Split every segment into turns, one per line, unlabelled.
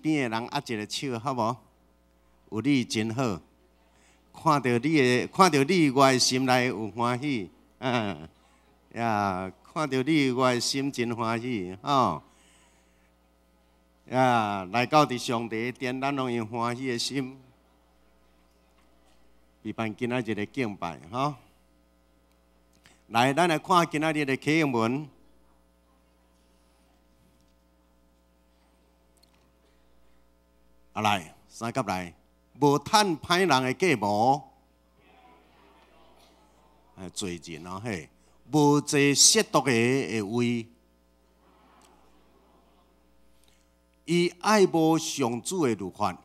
边的人握一个手，好无？有你真好，看到你，我的心内有欢喜，呀，看到你，我的心真欢喜，吼。呀，来到伫上帝殿，咱拢用欢喜的心，陪伴今仔日的敬拜，吼。来，咱来看今仔日的启文。来，三甲来，无趁歹人的计谋，罪人哦嘿，无坐亵渎的位。伊爱慕上主的律法，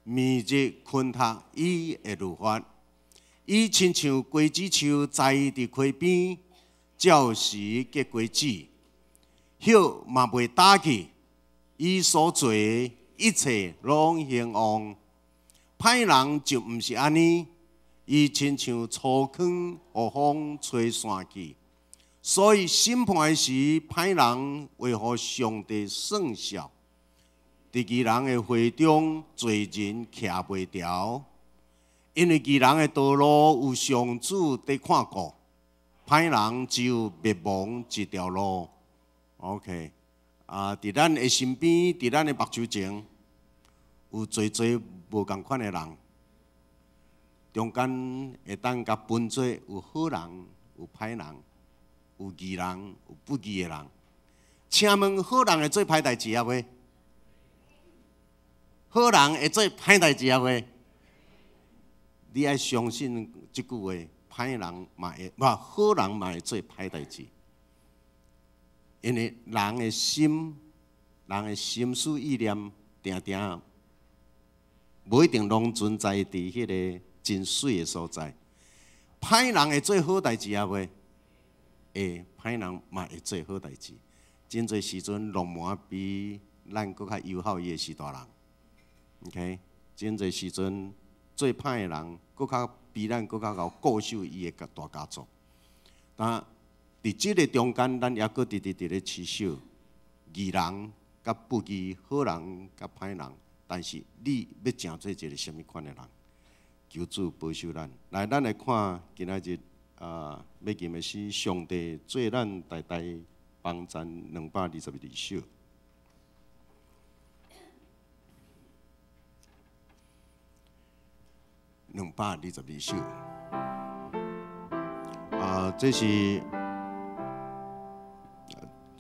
暝日困读伊的律法。伊亲像果子树栽伫溪边，照时结果子，叶嘛袂打去。伊所做的一切拢兴旺。歹人就毋是安尼，伊亲像粗糠，互风吹散去。所以审判的时，歹人为何上帝算数？伫义人的会中，罪人徛袂牢，因为义人的道路有上主伫看顾，歹人只有灭亡一条路。OK， 伫咱的身边，伫咱的目睭前，有侪无共款的人，中间会当甲分做有好人，有歹人，有义人，有不义的人。请问，好人会做歹代志啊？袂？好人会做歹代志啊？袂？你爱相信即句话，歹人嘛会，好人嘛会做歹代志。因为人的心思意念，定定无一定拢存在伫迄个真水的所在。歹人会做好代志啊？袂？会，歹人嘛会做好代志。真侪时阵，浪漫比咱搁较友好伊的是大人。OK， 真侪时阵做歹的人，搁较比咱搁较较固守伊的大家族。但伫即个中间，咱也搁直咧持守义人甲不义，好人甲歹人。但是你要成做一个什么款的人？求主保守咱。来，咱来看今仔日要念的是上帝做咱代代帮赞222首。222首，这是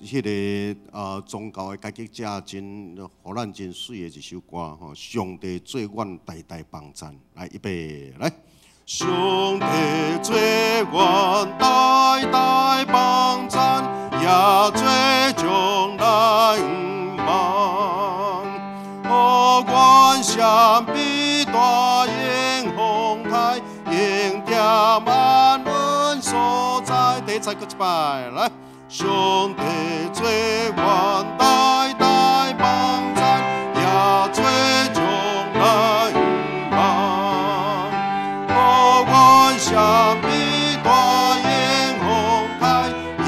迄个宗教的解决者真，互咱真水的一首歌吼。上帝做阮代代帮赞，来预备来。上帝做阮代代帮赞，也做将来毋忘。哦，阮相比大英宏泰，应着万恩所在。第一再搁一摆来。上帝做阮代代帮赞，也做将来毋忘。哦，阮相比大英宏泰，应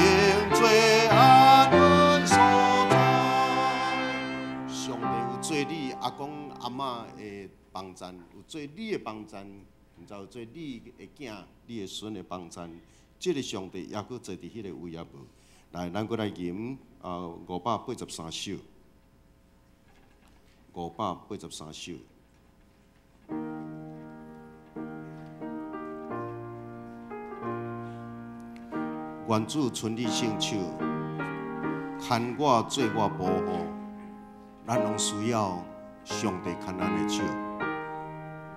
做安稳所在。上帝有做你阿公阿嬷的帮赞，有做你的帮赞，毋知有做你的囝、你的孙的帮赞。这个上帝也搁坐伫迄个位啊无？来，咱搁来吟583首，583首。愿主存你圣手，牵我做我保护。咱拢需要上帝牵咱的手。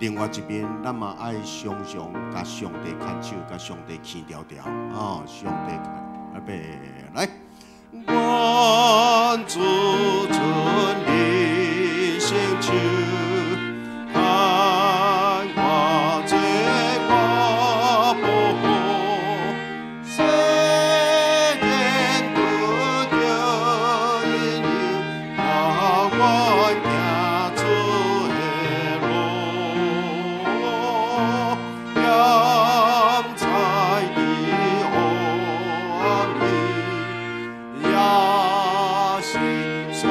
另外一边，咱嘛爱常常甲上帝牵手，甲上帝牵条条，上帝牵。预备来，愿主存你圣手，牵我做我保护。世间不着因由，让我行出的路，扬彩的红。也是山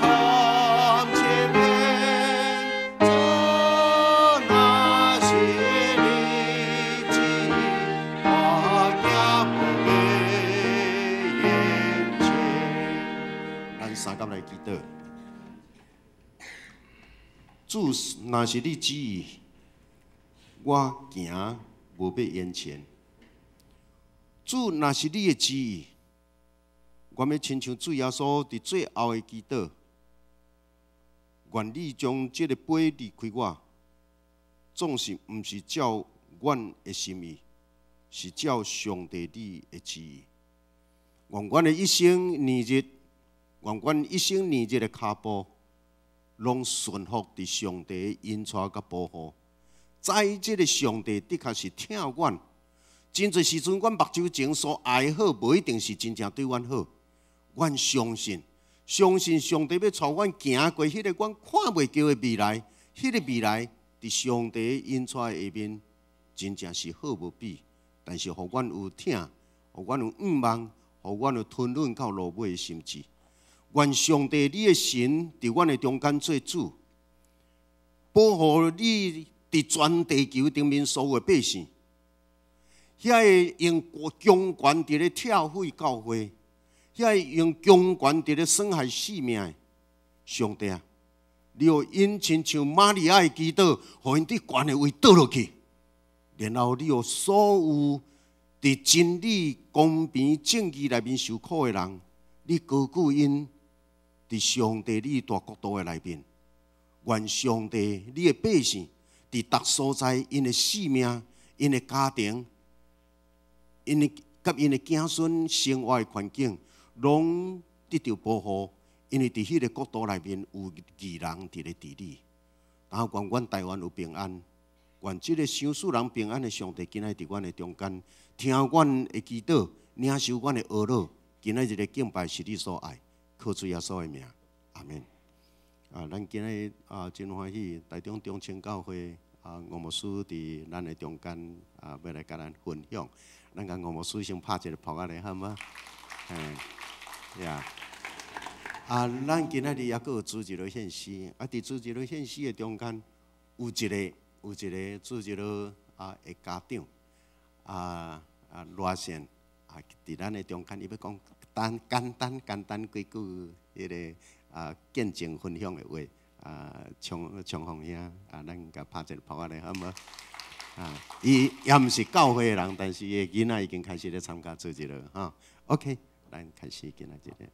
看千里主若是你旨意，我行无要言前。主若是你的旨意，我要亲像主耶稣伫最后的祈祷，愿你将这个杯离开我，总是毋是照阮的心意，是照上帝你的旨意。愿阮的一生年日，愿阮一生年日的脚步，拢顺服伫上帝的引带甲保护。在即个上帝的确是疼阮，真侪时阵，阮目睭前所爱好，无一定是真正对阮好。阮相信上帝要带阮行过迄个阮看袂到的未来，迄个未来伫上帝的引带下面，真正是好无比。但是，互阮有疼，互阮有仰望，互阮有吞忍到落尾的心志。愿上帝你的神伫阮的中间做主，保护你伫全地球顶面所有的百姓。遐个用强权伫咧拆毁教会，遐个用强权伫咧损害性命的上帝啊！你互因亲像玛利亚的祈祷，互因伫悬的位倒落去，然后你互所有伫真理、公平、正义内面受苦的人，你高举因伫上帝你大国度的内面。愿上帝你的百姓伫各所在，因的性命、因的家庭、因的甲因的子孙生活的环境，拢得到保护。因为伫迄个国度内面有义人伫咧治理。然后愿阮台湾有平安，愿即个想使人平安的上帝，今仔伫阮的中间，听阮的祈祷，领受阮的恶恼。今仔日的敬拜是你所爱，靠主耶稣的名，阿免。咱今日真欢喜，台中中青教会吴牧师伫咱的中间要来甲咱分享。咱甲吴牧师先拍一个扑仔咧，好吗？呀。咱今仔日也阁有主日的献诗，伫主日的献诗的中间，有一个主日的的家长罗先伫咱的中间，伊要讲简单几句迄个见证分享的话，冲锋兄咱甲拍一个扑仔咧，好无？伊也毋是教会的人，但是伊囡仔已经开始咧参加主日了哈。OK， 咱开始今仔日的。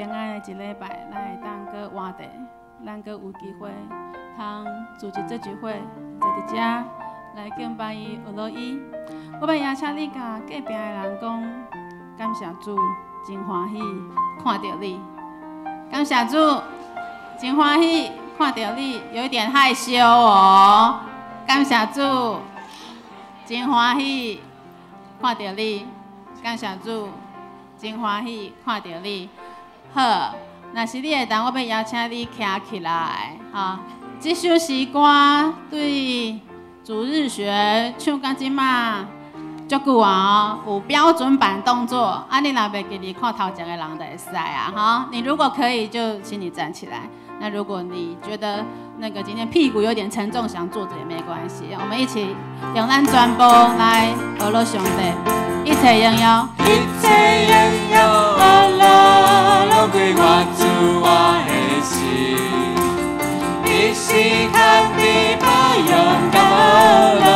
平安的一礼拜，咱会当搁活地，咱搁有机会通组织这聚会，坐伫遮来敬拜伊、学罗伊。我要邀请你甲隔壁的人讲，感谢主，真欢喜看到你。感谢主，真欢喜看到你，有一点害羞哦。感谢主，真欢喜看到你。感谢主，真欢喜看到你。好，若是你会当，我要邀请你站起来，哈。这首诗歌对主日学唱到即马足久啊，有标准版动作。啊，你若袂记你看头前的人就会使啊，哈。你如果可以，就请你站起来。那如果你觉得那个今天屁股有点沉重，想坐着也没关系。我们一起用咱全部来俄罗上帝，一切拥有，
一切拥有，阿拉拢归我主我的心，你是看的把勇敢阿拉。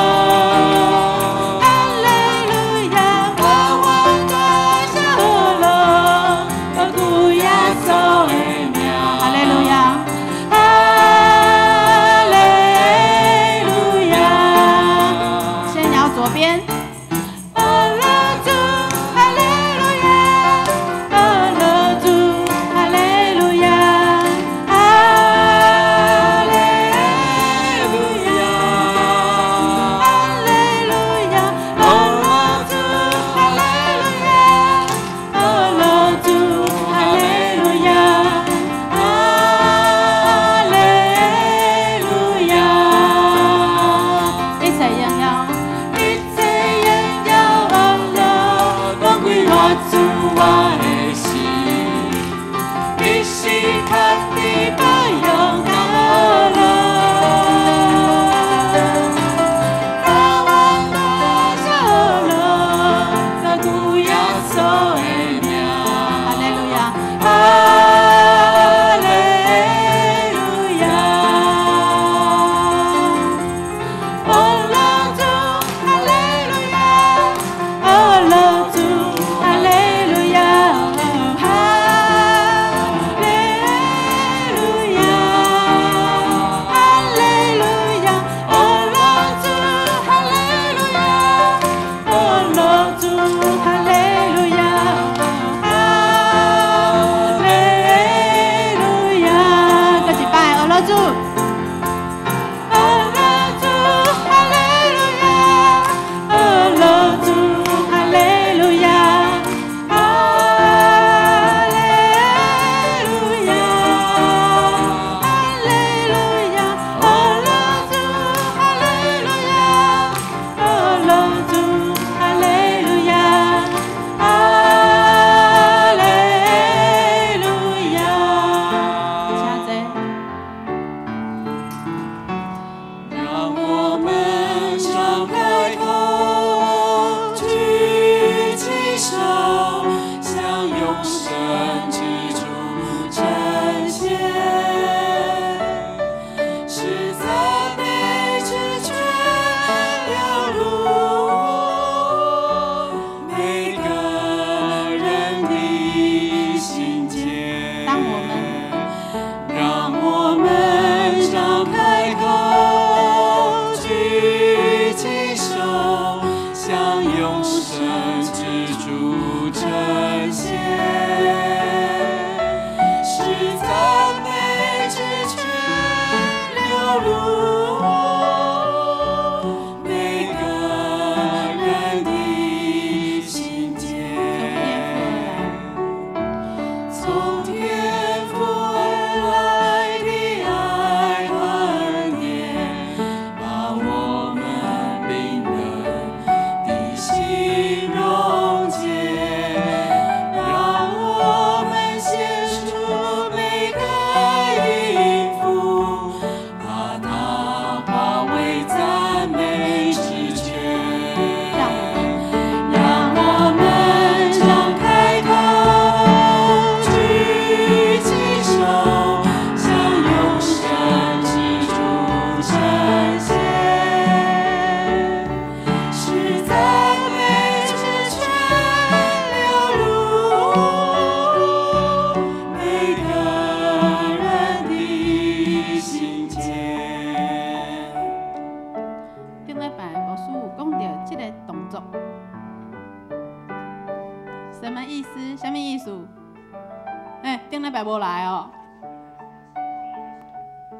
顶礼拜无来哦，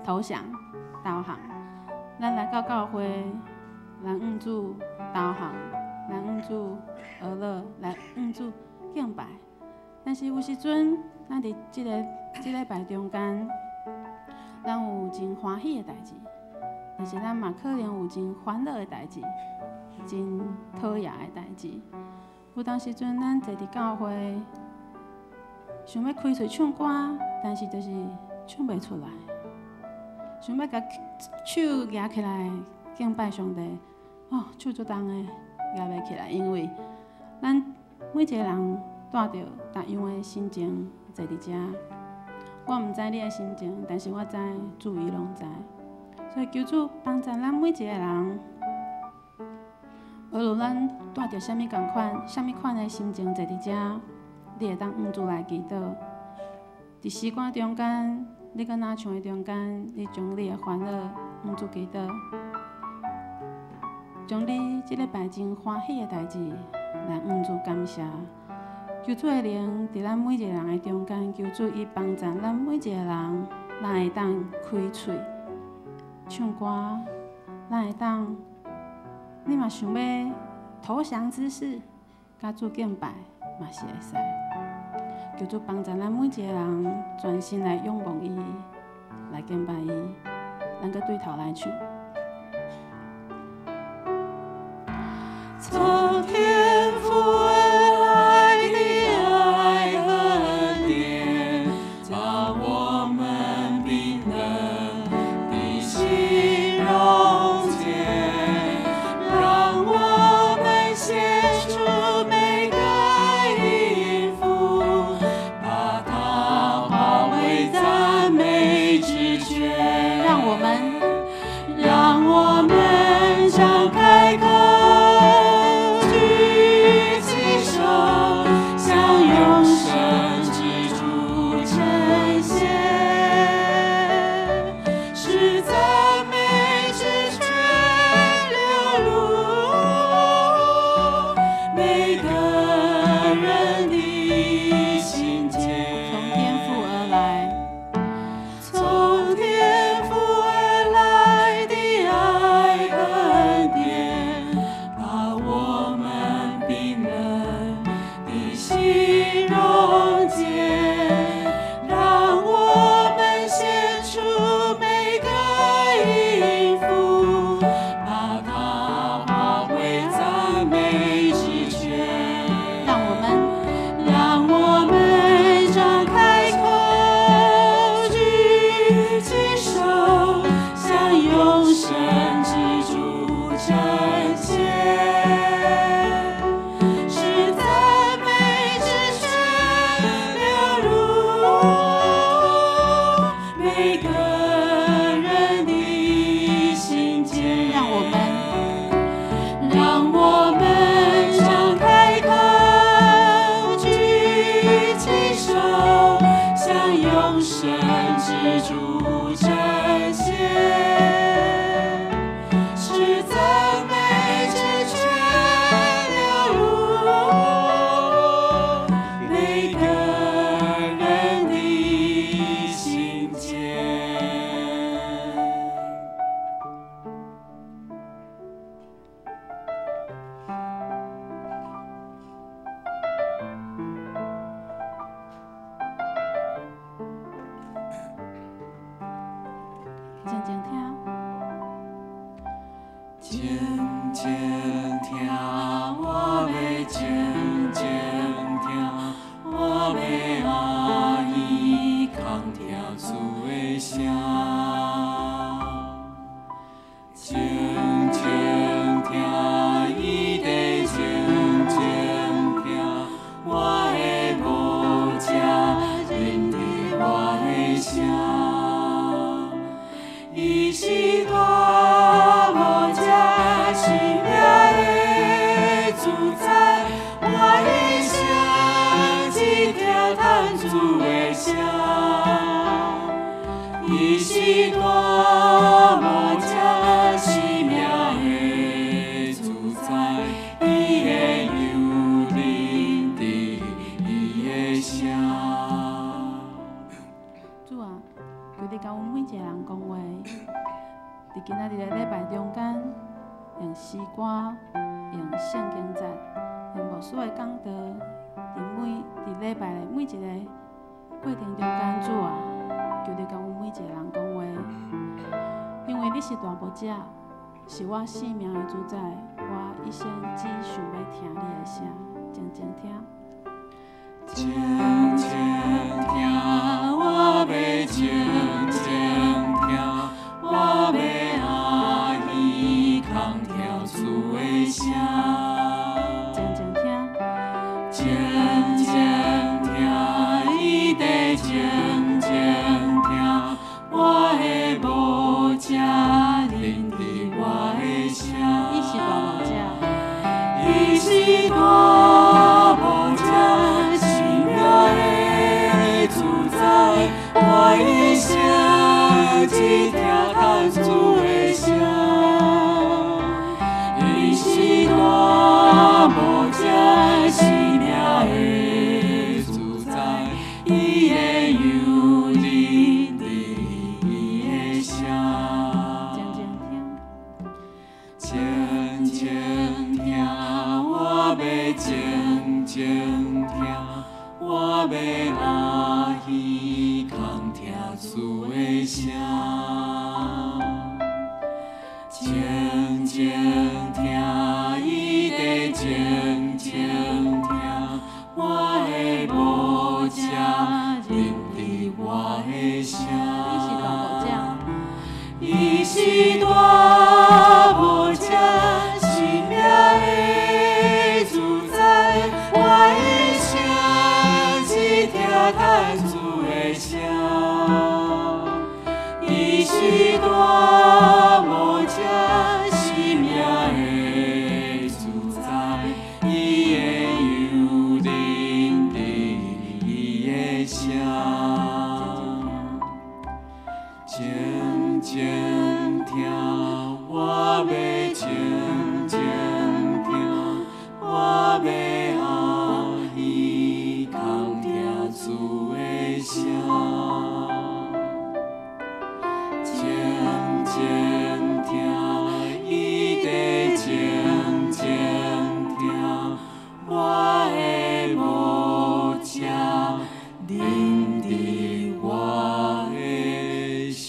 投降投降。咱来到教会，来恩主投降，来恩主娱乐，来恩主敬拜。但是有时阵，咱伫即礼拜中间，咱有真欢喜的代志，但是咱嘛可能有真烦恼的代志，真讨厌的代志。有当时阵，咱坐伫教会，想要开嘴唱歌，但是就是唱袂出来。想要甲手举起来敬拜上帝，哦，手足重的举袂起来，因为咱每一个人带着各样的心情坐伫遮。我毋知你的心情，但是我知主伊拢知。所以求主帮助咱每一个人，无论咱带着啥物共款、啥物款的心情坐伫遮，你会当向主来祈祷。伫时光中间，你搁若唱的中间，你将你的烦恼向主祈祷，将你即礼拜真欢喜的代志来向主感谢。求主的灵伫咱每一个人的中间，求主伊帮助咱每一个人，咱会当开嘴唱歌，咱会当，你嘛想要投降之事，甲主敬拜嘛是会使。求主帮助咱每一个人专心来仰望伊，来敬拜伊。咱搁对头来唱。
从天父而来的爱和恩典，把我们冰冷的心溶解，让我们献出每个音符，把它化为赞美之泉。
让我们
张开口。
你甲阮每一个人讲话，伫今仔日的礼拜中间，用诗歌，用圣经节，用牧师的讲道，伫礼拜的每一个过程中间，主啊，求你甲阮每一个人讲话，因为你是大牧者，是我生命的主宰，我一生只想要听你的声，静静听。
静静听，我要静静听，我要欢喜空调主的声。
静静听，
静静听，伊在静静听，我的牧者认得我的声。
伊是大牧者，
伊是大牧者。我一生只听他主的声，伊是大牧者，生命的主宰，伊的有认得伊的声。静静听，我要静静听，我要欢喜空听主的声。静静听，伊在静静听，我的牧者认得我的声。伊是大牧者，生命的主宰，我一生只听他主的声。伊是大牧者，生命的主宰，伊的有认得伊的声。静静听，我要静静听，我要欢喜空听主的声。静静听，伊在静静听，我的牧者认得我的声。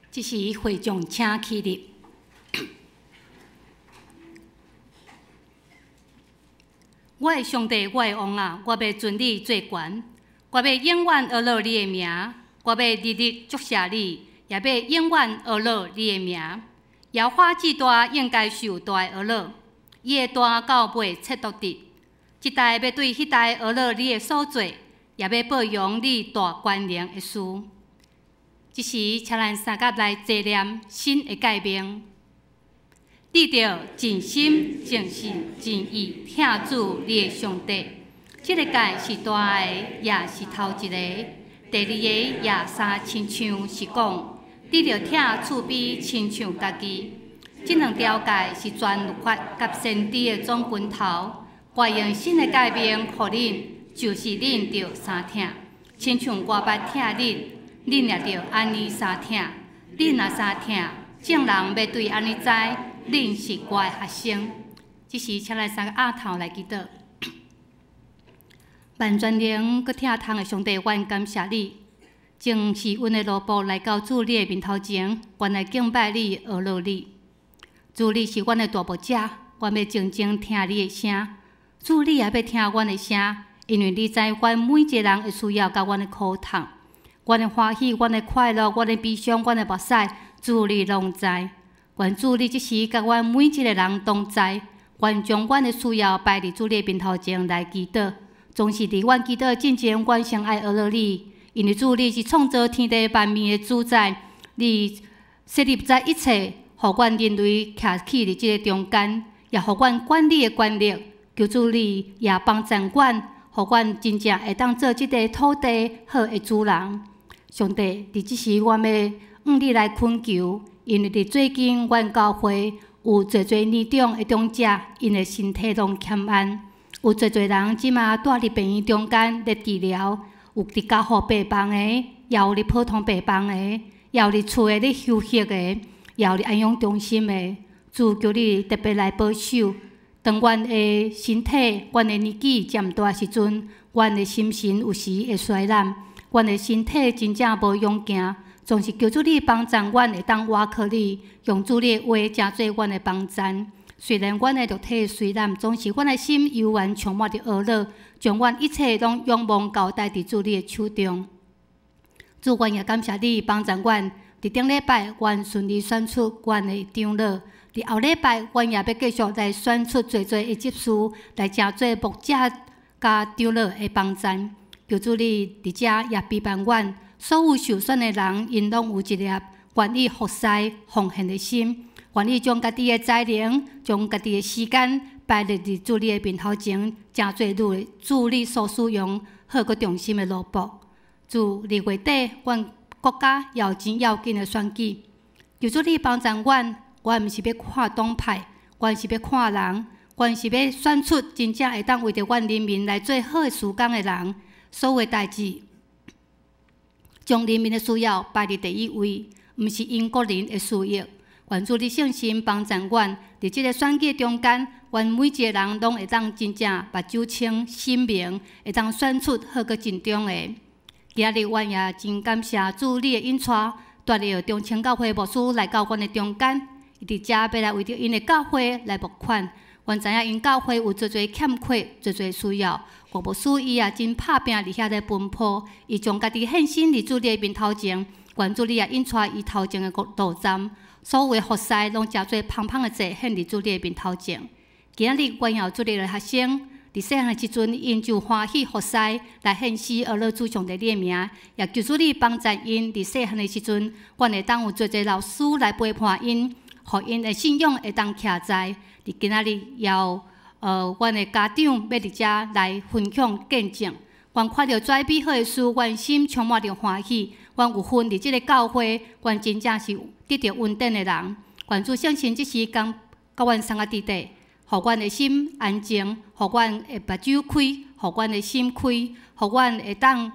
这是会众请起立。我的上帝，我的王啊，我要尊你做权，我要永远学乐你的名，我要日日祝谢你，也要永远学乐你的名。摇花至大应该受大的学乐，伊的大到尾切独直，一代要对迄代学乐你的所做，也要保养你大关联的事。这时，请咱三甲来纪念新的改名，你着尽心、尽性、尽意听主你的上帝。这个届是大个，也是头一个；第二个也三亲像是讲，你着听厝边亲像家己。这两条界是全律法甲先知的总拳头。我用新的改名，互恁，就是恁着三听，亲像我捌听恁。恁也着安尼三听，恁若三听，众人要对安尼知，恁是我的学生。这时，请来三个额头来祈祷。万全能搁听通的上帝，愿感谢你，正是阮的路步来到主你的面头前，愿来敬拜你、学乐你。主你是阮的大牧者，阮要静静听你的声。主你也要听阮的声，因为你知阮每一个人的需要甲阮的苦痛。阮的欢喜，阮的快乐，阮的悲伤，阮的目屎，主你拢知。愿主你即时甲阮每一个人同在。愿将阮的需要摆伫主你的面头前来祈祷，总是伫阮祈祷进前，阮先爱学了你，因为主你是创造天地万物的主宰，你设立在一切，互阮人类徛起伫即个中间，也互阮管理的权力。求主你也帮助阮，互阮真正会当做即个土地好的主人。上帝，伫即时阮要向你来恳求，因为伫最近阮教会有侪年长的长者，因的身体拢欠安，有侪人即马住伫病院中间咧治疗，有伫家护病房的，也有伫普通病房的，也有伫厝的咧休息的，也有伫安养中心的。主求你特别来保守，当阮的身体、阮的年纪渐大时阵，阮的心神有时会衰烂，阮的身体真正无勇行。总是求主你帮助阮，会当倚靠你，用主你的话成做阮的帮衬。虽然阮的肉体虽然，总是阮的心悠然充满着懊恼，将阮一切拢仰望交代伫主你的手中。主，阮也感谢你帮助阮。伫顶礼拜，阮顺利选出阮的长老；伫后礼拜，阮也要继续来选出侪的执事，来成做牧者甲长老的帮衬。求主你伫遮也陪伴阮。所有受选的人，因拢有一粒愿意服侍、奉献的心，愿意将家己的才能、将家己的时间摆伫主你的面头前，成做主你所使用、好个重心的奴仆。自2月底，阮国家也有真要紧的选举，求主你帮助阮。阮毋是要看党派，阮是要看人，阮是要选出真正会当为着阮人民来做好的事工的人。所有代志。将人民的需要摆伫第一位，毋是因个人的需要。愿主你圣心帮助阮，伫即个选举中间，愿每一个人拢会当真正目睭清、心明，会当选出好个真中的。今日阮也真感谢主你的引带，带着中青教会牧师来到阮的中间，伊伫遮要来为着因的教会来募款。阮知影因教会有侪欠缺、侪需要。吴牧师伊也真拍拼伫遐咧奔波，伊将家己献身伫主你的面头前，愿主你也引带伊头前的道站，所有的服侍拢诚做芳芳的祭献伫主你的面头前。今日阮也有主你的学生，伫细汉的时阵，因就欢喜服侍来献诗而乐主上帝你的名，也求主你帮助因伫细汉的时阵，阮会当有侪老师来陪伴因，互因的信仰会当徛在。伫今仔日也有阮的家长要伫遮来分享见证。阮看到遮美好的事，阮心充满着欢喜。阮有份伫即个教会，阮真正是得到稳定的人。愿主相信即时间，甲阮三个弟弟，互阮的心安静，互阮的目睭开，互阮的心开，互阮会当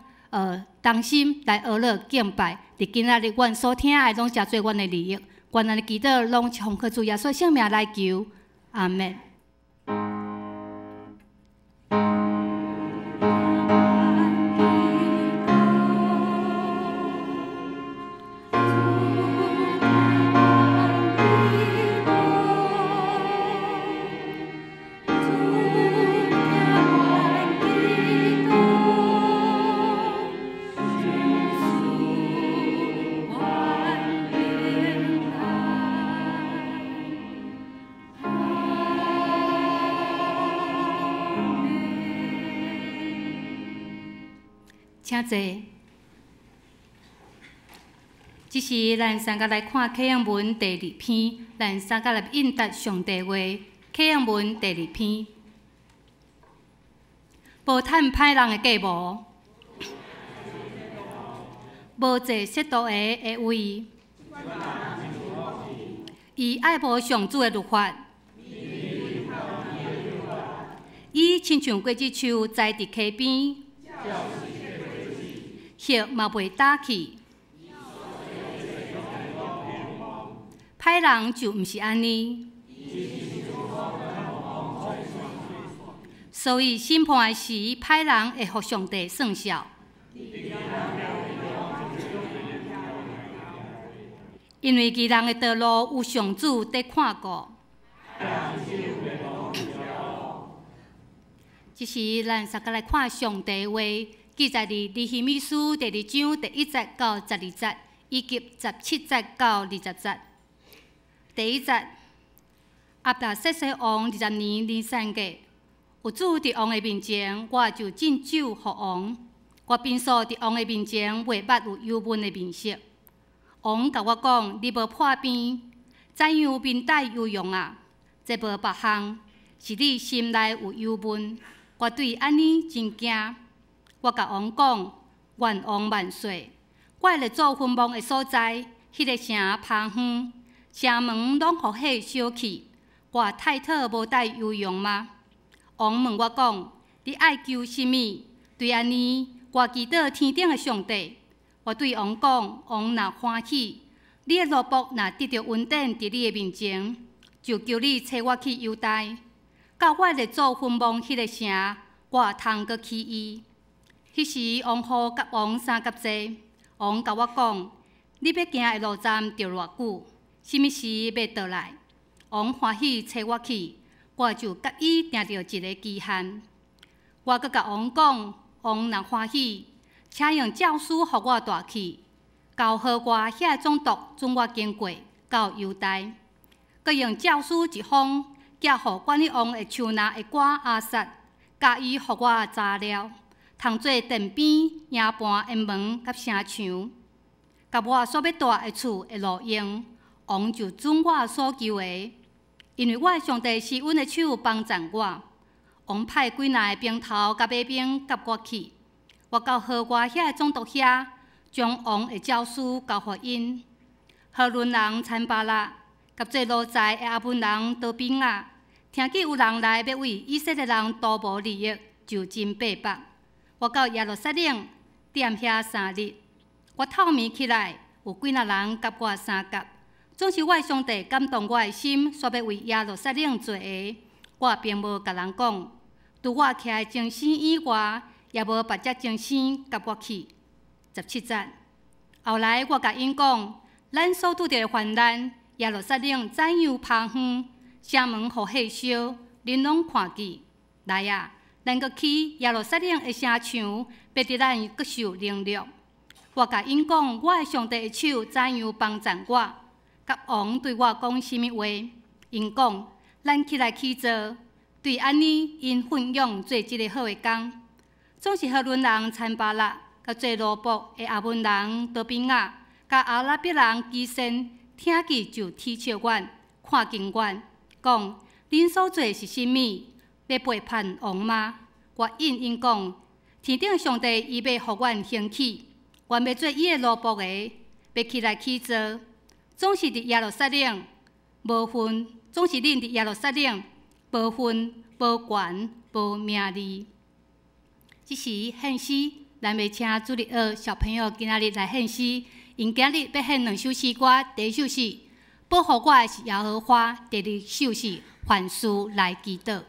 当心来学乐敬拜。伫今仔日，阮所听的拢诚做阮的利益。阮安尼祈祷，拢奉靠主耶稣圣名来求，阿门。请坐。即是咱三甲来看启扬文第2篇，咱三甲来应答上帝话。启扬文第2篇，无趁歹人的计谋，无坐亵渎的位，伊爱无上主的律法，伊亲像果子树栽伫溪边。叶嘛袂打去，歹人就毋是安尼。所以审判的时，歹人会互上帝算账，因为义人的道路有上主在看顾。即是咱三个来看上帝话。记载伫尼希米书第2章第1节到12节，以及17节到20节。第1节，亚达瑟西王20年年3月，有主伫王的面前，我就敬酒予王。我平素伫王的面前，袂捌有忧闷的面色。王甲我讲：“你无破病，怎样面带忧容啊？这无别项，是你心内有忧闷。”我对安尼真惊。我甲王讲：“愿王万岁！我会做坟墓的所在，迄个城芳远，城门拢互火烧去。我太特无带忧容吗？”王问我讲：“你爱求甚物？”对安尼，我祈祷天顶的上帝。我对王讲：“王若欢喜，你的奴仆若得到稳定伫你的面前，就求你找我去犹大，到我会做坟墓迄个城，我通阁去伊。”迄时，王后甲王三甲坐。王甲我讲：“你要行的路站着偌久？什么时要倒来？”王欢喜找我去，我就甲伊定着一个期限。我阁甲王讲：“王若欢喜，请用诏书互我带去，交好我遐总督准我经过到犹大。阁用诏书一封，寄互管理王的手拿的官阿萨，甲伊互我查了，通做殿边、营盘的门甲城墙，甲我所要住的厝的路用，王就准我所求的。因为我的上帝是阮的手帮助我。王派几若的兵头甲马兵甲我去，我到好我遐的总督遐，将王的诏书交互因。何伦人参巴拉甲做奴才的阿文人多比亚，听见有人来要为以色列人图谋利益，就真迫迫。我到耶路撒冷踮遐3日，我透暝起来，有几若人甲我相夹，总是我的上帝感动我的心，煞要为耶路撒冷做的。我并无甲人讲，除我徛的精神以外，也无别只精神甲我去。17节，后来我甲因讲，咱所拄着的患难，耶路撒冷怎样芳远，城门互火烧，恁拢看见。来啊！咱阁去耶路撒冷的城墙，要得咱阁受凌辱。我甲因讲，我的上帝的手怎样帮助我？甲王对我讲甚物话？因讲，咱起来去做。对安尼，因奋勇做一个好的工。总是荷伦人参巴拉，甲做奴仆的阿文人多比亚，甲阿拉伯人基先，听见就啼笑阮，看见阮，讲恁所做是甚物？要背叛王吗？我应因讲，天顶上帝伊要互阮兴起，阮要做伊的奴仆的，要起来去做。总是伫耶路撒冷无分，总是恁伫耶路撒冷无分、无权、无名利。这时献诗，咱要请主日学小朋友今仔日来献诗，因今日要献2首诗歌，第1首是保护我的是耶和华，第2首是凡事来祈祷。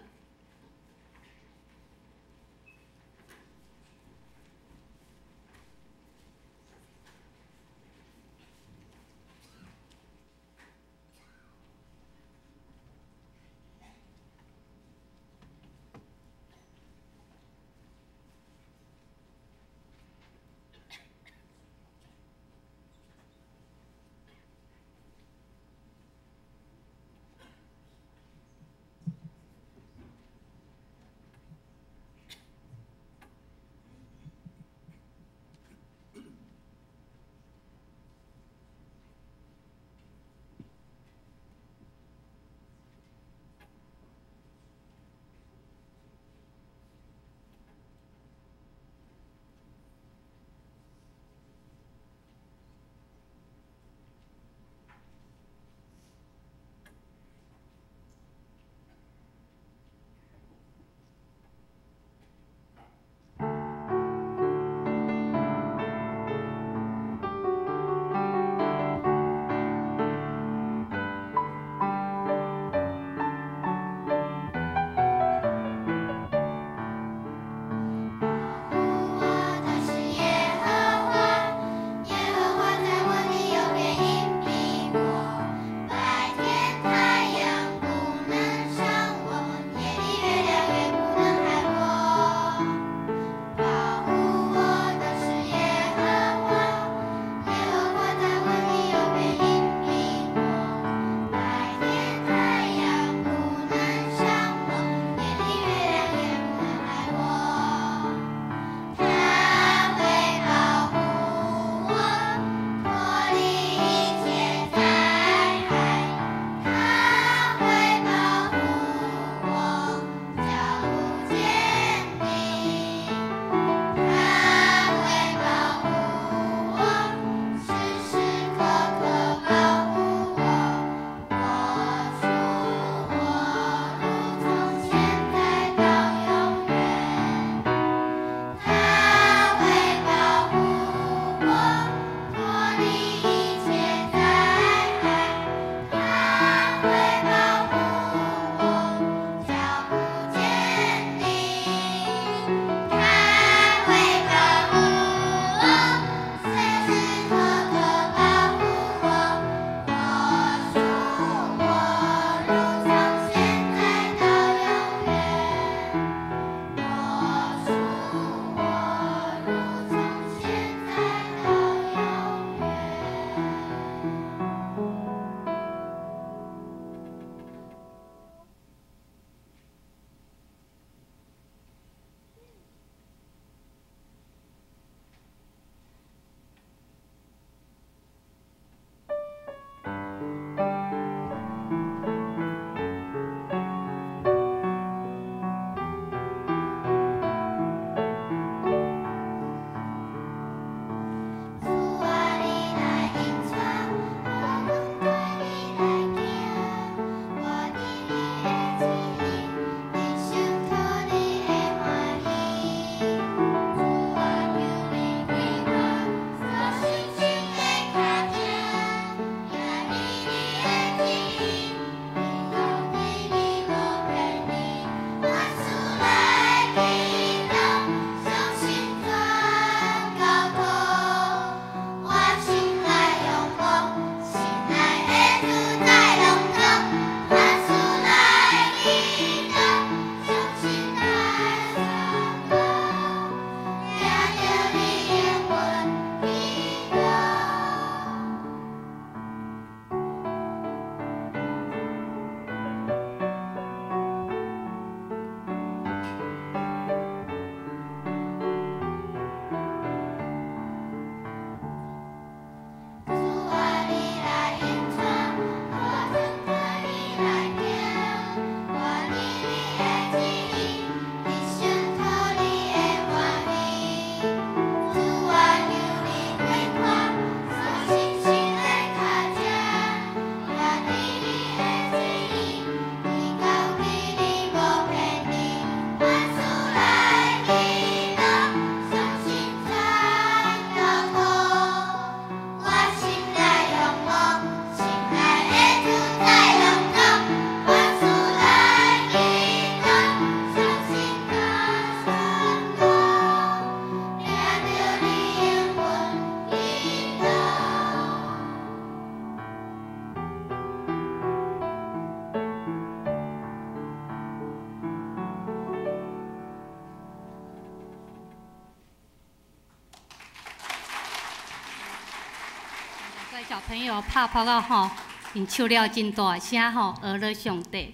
的小朋友拍拍到吼，因唱了真大声吼，讹了上帝。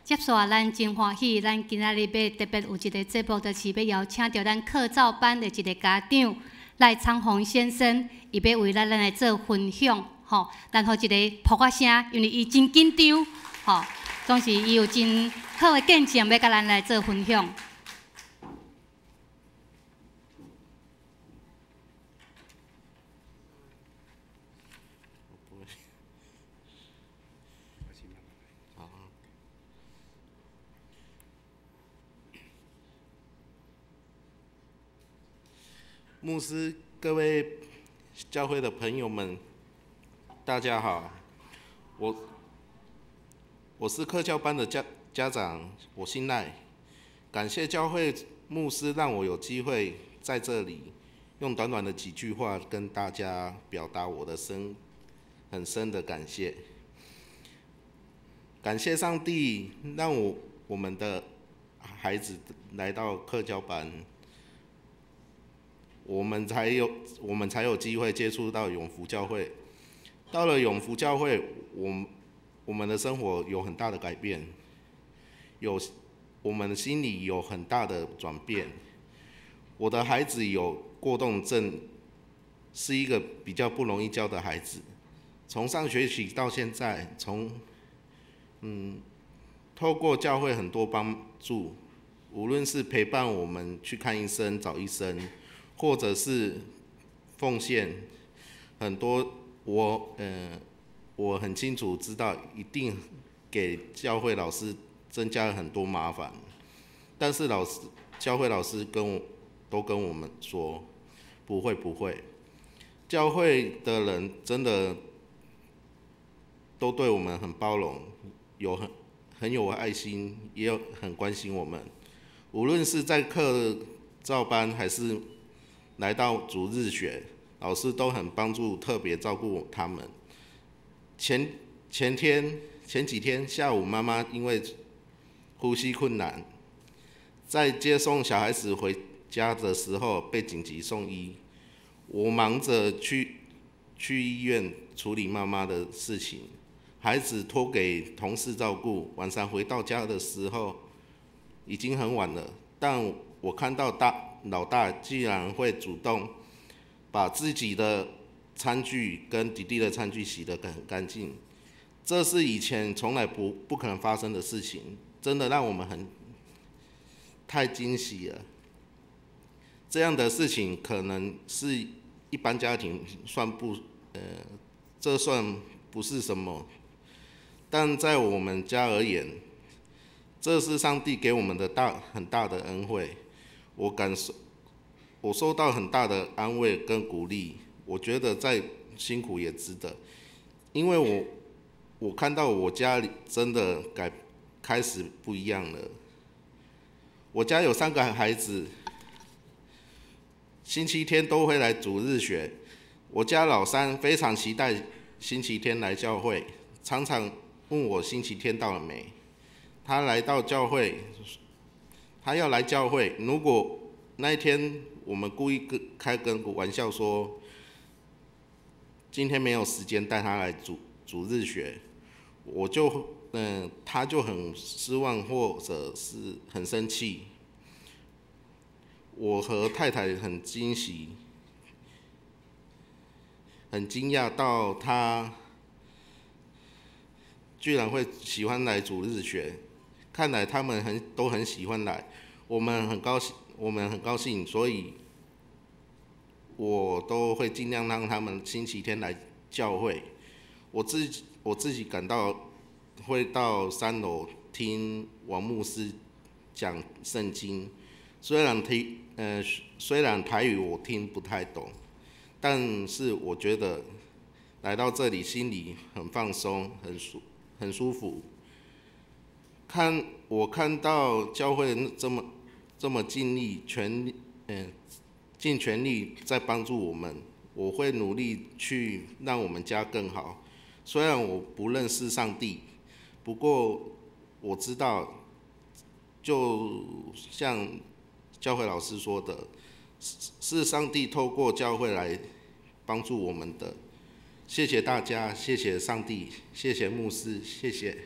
接续咱真欢喜，咱今仔日要特别有一个节目，就是要邀请到咱课照班的一个家长赖昌宏先生，伊要为咱来做分享，吼，然后一个扑啊声，因为伊真紧张，吼，总是伊有真好的见证，要甲咱来做分享。
牧师，各位教会的朋友们，大家好。我是课教班的家长，我姓赖。感谢教会牧师让我有机会在这里用短短的几句话跟大家表达我的很深的感谢。感谢上帝让我们的孩子来到课教班。我们才有机会接触到永福教会。到了永福教会，我们的生活有很大的改变，我们的心里有很大的转变。我的孩子有过动症，是一个比较不容易教的孩子。从上学期到现在，透过教会很多帮助，无论是陪伴我们去看医生、找医生，或者是奉献很多，我很清楚知道，一定给教会老师增加了很多麻烦。但是教会老师都跟我们说，不会，教会的人真的都对我们很包容，很有爱心，也很关心我们。无论是在课照班还是来到主日学，老师都很帮助，特别照顾他们。前几天下午，妈妈因为呼吸困难，在接送小孩子回家的时候被紧急送医。我忙着去医院处理妈妈的事情，孩子托给同事照顾。晚上回到家的时候已经很晚了，但我看到老大竟然会主动把自己的餐具跟弟弟的餐具洗得很干净，这是以前从来不可能发生的事情，真的让我们太惊喜了。这样的事情可能是一般家庭这算不是什么，但在我们家而言，这是上帝给我们的很大的恩惠。我收到很大的安慰跟鼓励，我觉得再辛苦也值得，因为我看到我家里真的开始不一样了。我家有3个孩子，星期天都会来主日学。我家老三非常期待星期天来教会，常常问我星期天到了没。他要来教会，如果那一天我们故意开个玩笑说，今天没有时间带他来主日学，他就很失望或者是很生气。我和太太很惊讶到他居然会喜欢来主日学，看来他们都很喜欢来，我们很高兴，所以我都会尽量让他们星期天来教会。我自己感到会到3楼听王牧师讲圣经，虽然台语我听不太懂，但是我觉得来到这里心里很放松，很舒服。我看到教会这么尽全力在帮助我们，我会努力去让我们家更好。虽然我不认识上帝，不过我知道，就像教会老师说的，是上帝透过教会来帮助我们的。谢谢大家，谢谢上帝，谢谢牧师，谢谢。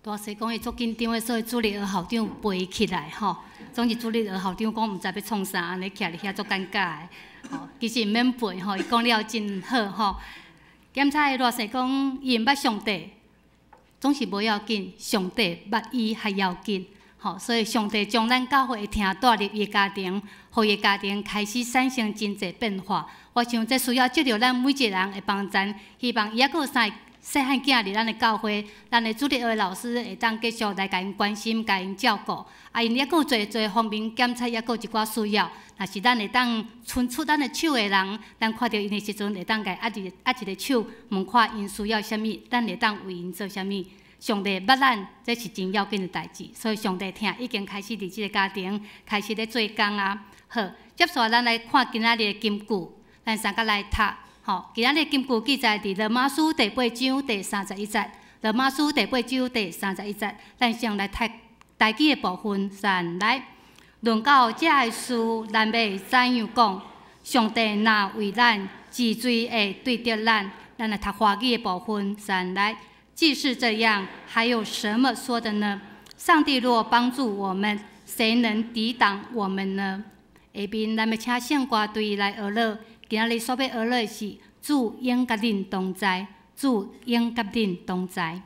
大师讲伊足紧张的，所以主任校长陪起来吼。总是主任校长讲毋知要创啥，安尼徛伫遐足尴尬的。吼，其实毋免陪吼，伊讲了真好吼。检查的大师讲，伊毋捌上帝，总是无要紧，上帝捌伊还要紧。吼，所以上帝将咱教会的听带入伊家庭，互伊家庭开始产生真侪变化。我想这需要借着咱每一个人的帮衬，希望伊还佫有啥细汉囝伫咱的教会，咱的主日学老师会当继续来甲因关心、甲因照顾。啊，因抑佫有侪方面检测，抑佫有一寡需要。若是咱会当伸出咱的手的人，咱看到因的时阵，会当甲压一个手，问看因需要啥物，咱会当为因做啥物。上帝捌咱，这是真要紧的代志。所以上帝听已经开始伫即个家庭开始咧做工啊。好，接下咱来看今仔日的金句，咱三个来读。吼，今仔日金句记载伫罗马书第8章第31节。罗马书第8章第31节，咱先来读台语的部分，先来。论到这个事，咱要怎样讲？上帝若为咱治罪会对着咱，咱来读华语的部分，先来。既是这样，还有什么说的呢？上帝若帮助我们，谁能抵挡我们呢？下面咱要请圣歌队来学乐。今仔日所要学乐的是主永甲恁同在，主永甲恁同在。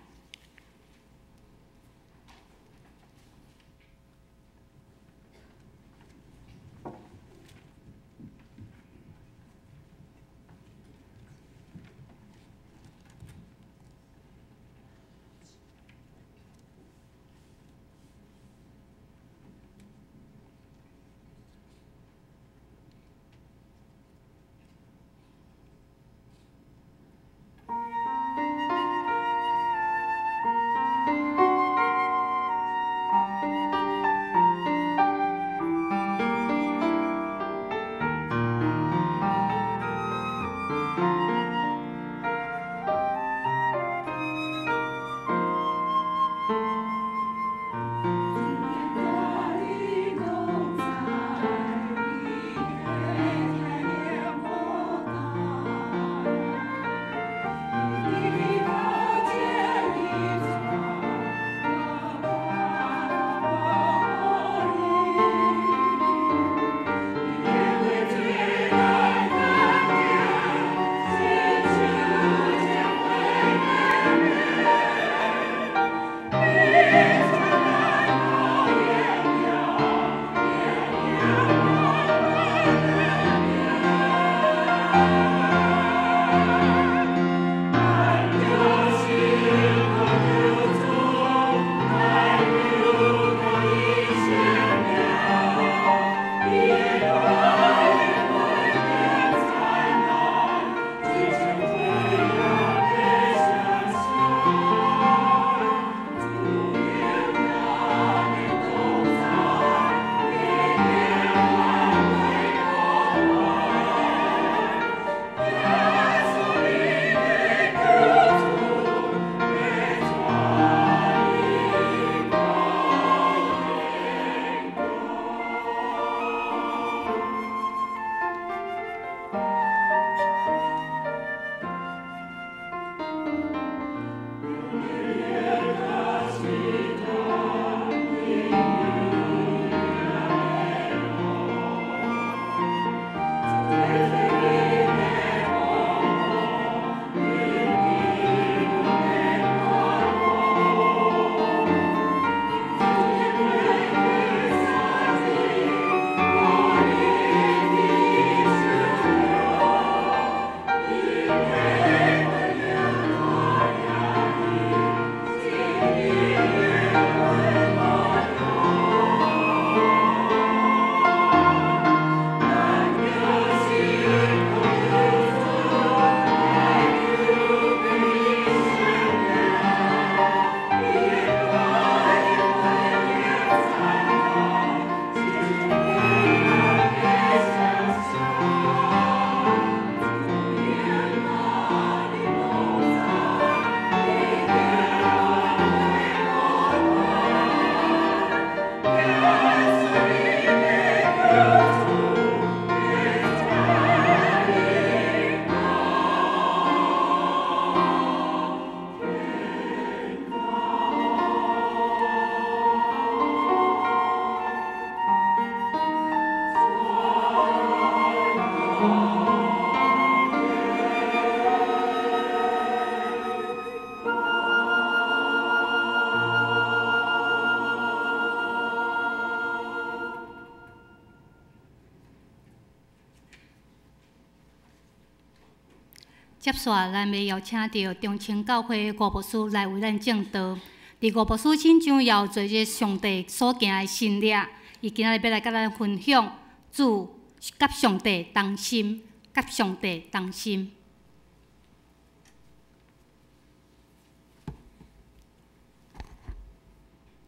接续，咱要邀请到中青教会吴牧师来为咱证道。伫吴牧师身上要做一上帝所行的新历，伊今仔日要来甲咱分享主甲上帝同心，甲上帝同心。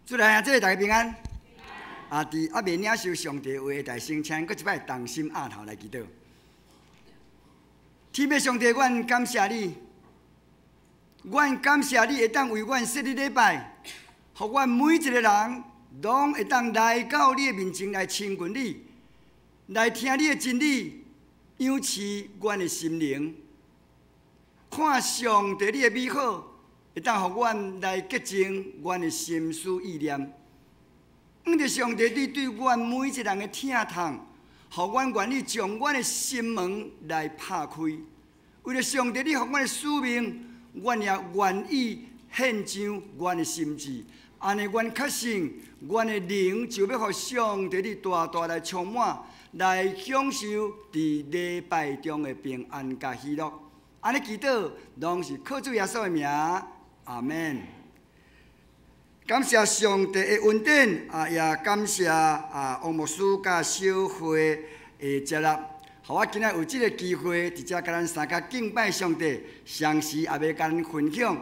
主来啊！这个大家平安。伫还未领受上帝话的大先，请搁一摆同心压头来祈祷。天父上帝，阮感谢你，阮感谢你会当为阮设立礼拜，互阮每一个人拢会当来到你的面前来亲近你，来听你的真理，养持阮的心灵，看上帝你的美好，会当互阮来洁净阮的心思意念。着上帝你对阮每一个人的疼痛，互阮愿意将阮的心门来拍开。为了上帝，你互阮的使命，阮也愿意献上阮的心志。安尼，阮确信，阮的灵就要互上帝你大大来充满，来享受伫礼拜中的平安甲喜乐。安尼祈祷，拢是靠主耶稣的名，阿门。感谢上帝的恩典，也感谢王牧师甲小会的接纳，互我今仔有这个机会，伫遮甲咱三甲敬拜上帝，相时也要甲咱分享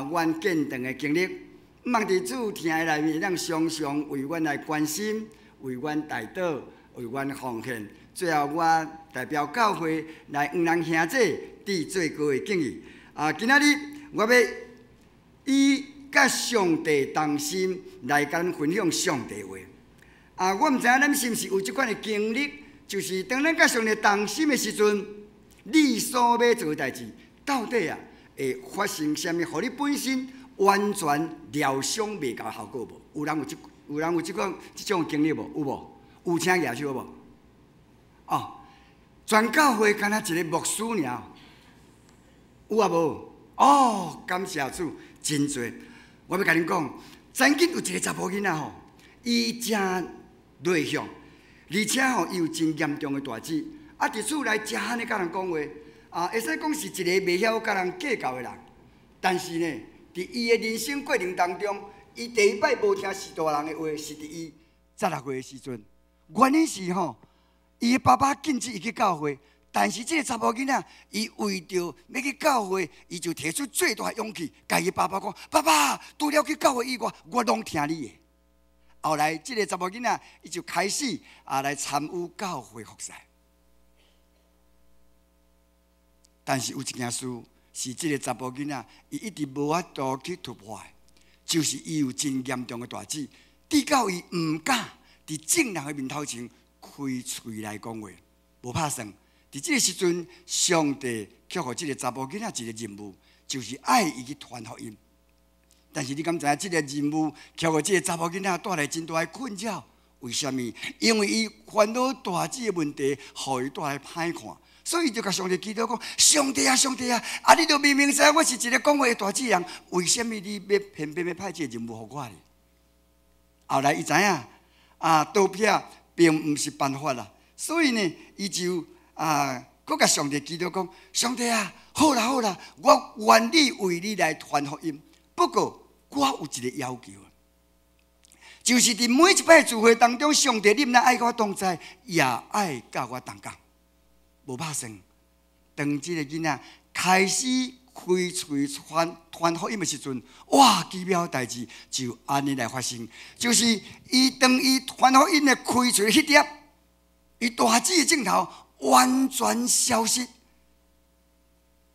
阮见证的经历。毋望伫主听的内面，咱常常为阮来关心，为阮代祷，为阮奉献。最后，我代表教会来黄人兄弟伫最高的敬意。今仔日我要以甲上帝同心来甲咱分享上帝话。我毋知影咱是毋是有即款的经历，就是当咱甲上帝同心的时阵，你所要做的代志，到底会发生啥物，互你本身完全疗伤袂到效果无？有人有即种经历无？有无？有请举手无？全教会敢若一个牧师尔，有啊无？感谢主，真多。我要甲恁讲，曾经有一个查甫囡仔吼，伊真内向，而且吼伊有真严重的大志，伫厝内真安尼甲人讲话，会使讲是一个袂晓甲人计较的人。但是呢，伫伊的人生过程当中，伊第一摆无听士大人的话，是伫伊16岁的时阵。原因是吼，伊的爸爸禁止伊去教会。但是这个查某囡仔，伊为着要去教会，伊就提出最大的勇气，甲伊爸爸讲：“爸爸，除了去教会以外，我拢听你的。”后来，这个查某囡仔，伊就开始来参与教会服侍。但是有一件事，是这个查某囡仔，伊一直无法度去突破的，就是伊有真严重的大志，直到伊唔敢伫众人的面头前开嘴来讲话，无拍算。伫这个时阵，上帝却予这个查某囡仔一个任务，就是爱伊去传福音。但是你敢知影，这个任务却予这个查某囡仔带来真大的困扰？为什么？因为伊烦恼大志的问题，互伊带来歹看，所以就甲上帝祈祷讲：上帝啊，上帝啊！你就明明知我是一个讲话的大志人，为什么你要偏偏要派这个任务予我呢？后来伊知影倒撇并毋是办法啦，所以呢，伊就搁甲上帝祈祷讲：上帝啊，好啦好啦，我愿意为你来传福音。不过我有一个要求，就是伫每一摆聚会当中，上帝你毋但爱甲我同在，也爱甲我同工。无拍算，当即个囡仔开始开喙传福音的时阵，哇！奇妙的代志就安尼来发生，就是伊当伊传福音的开喙迄粒，伊大志的镜头完全消失，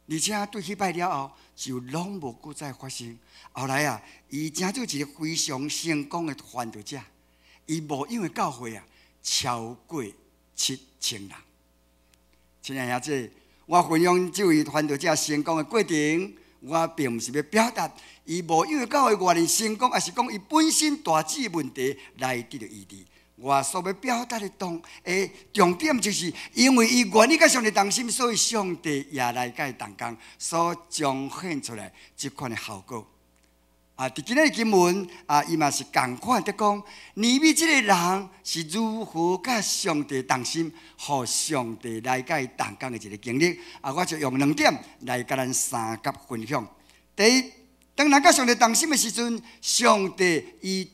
而且对迄摆了后，就拢无搁再发生。后来伊成做一个非常成功的传道者，伊牧养的教会超过7000人。亲爱兄弟，我分享这位传道者成功的过程，我并不是要表达伊牧养的教会偌尼成功，而是讲伊本身大志的问题来得到医治。我所要表达的重点，就是因为伊愿意甲上帝同心，所以上帝也来甲伊同工，所彰显出来这款的效果。伫今日经文伊嘛是共款的讲，尼米这个人是如何甲上帝同心，互上帝来甲伊同工的一个经历。我就用2点来甲咱三甲分享。第一，当咱甲上帝同心的时阵，上帝伊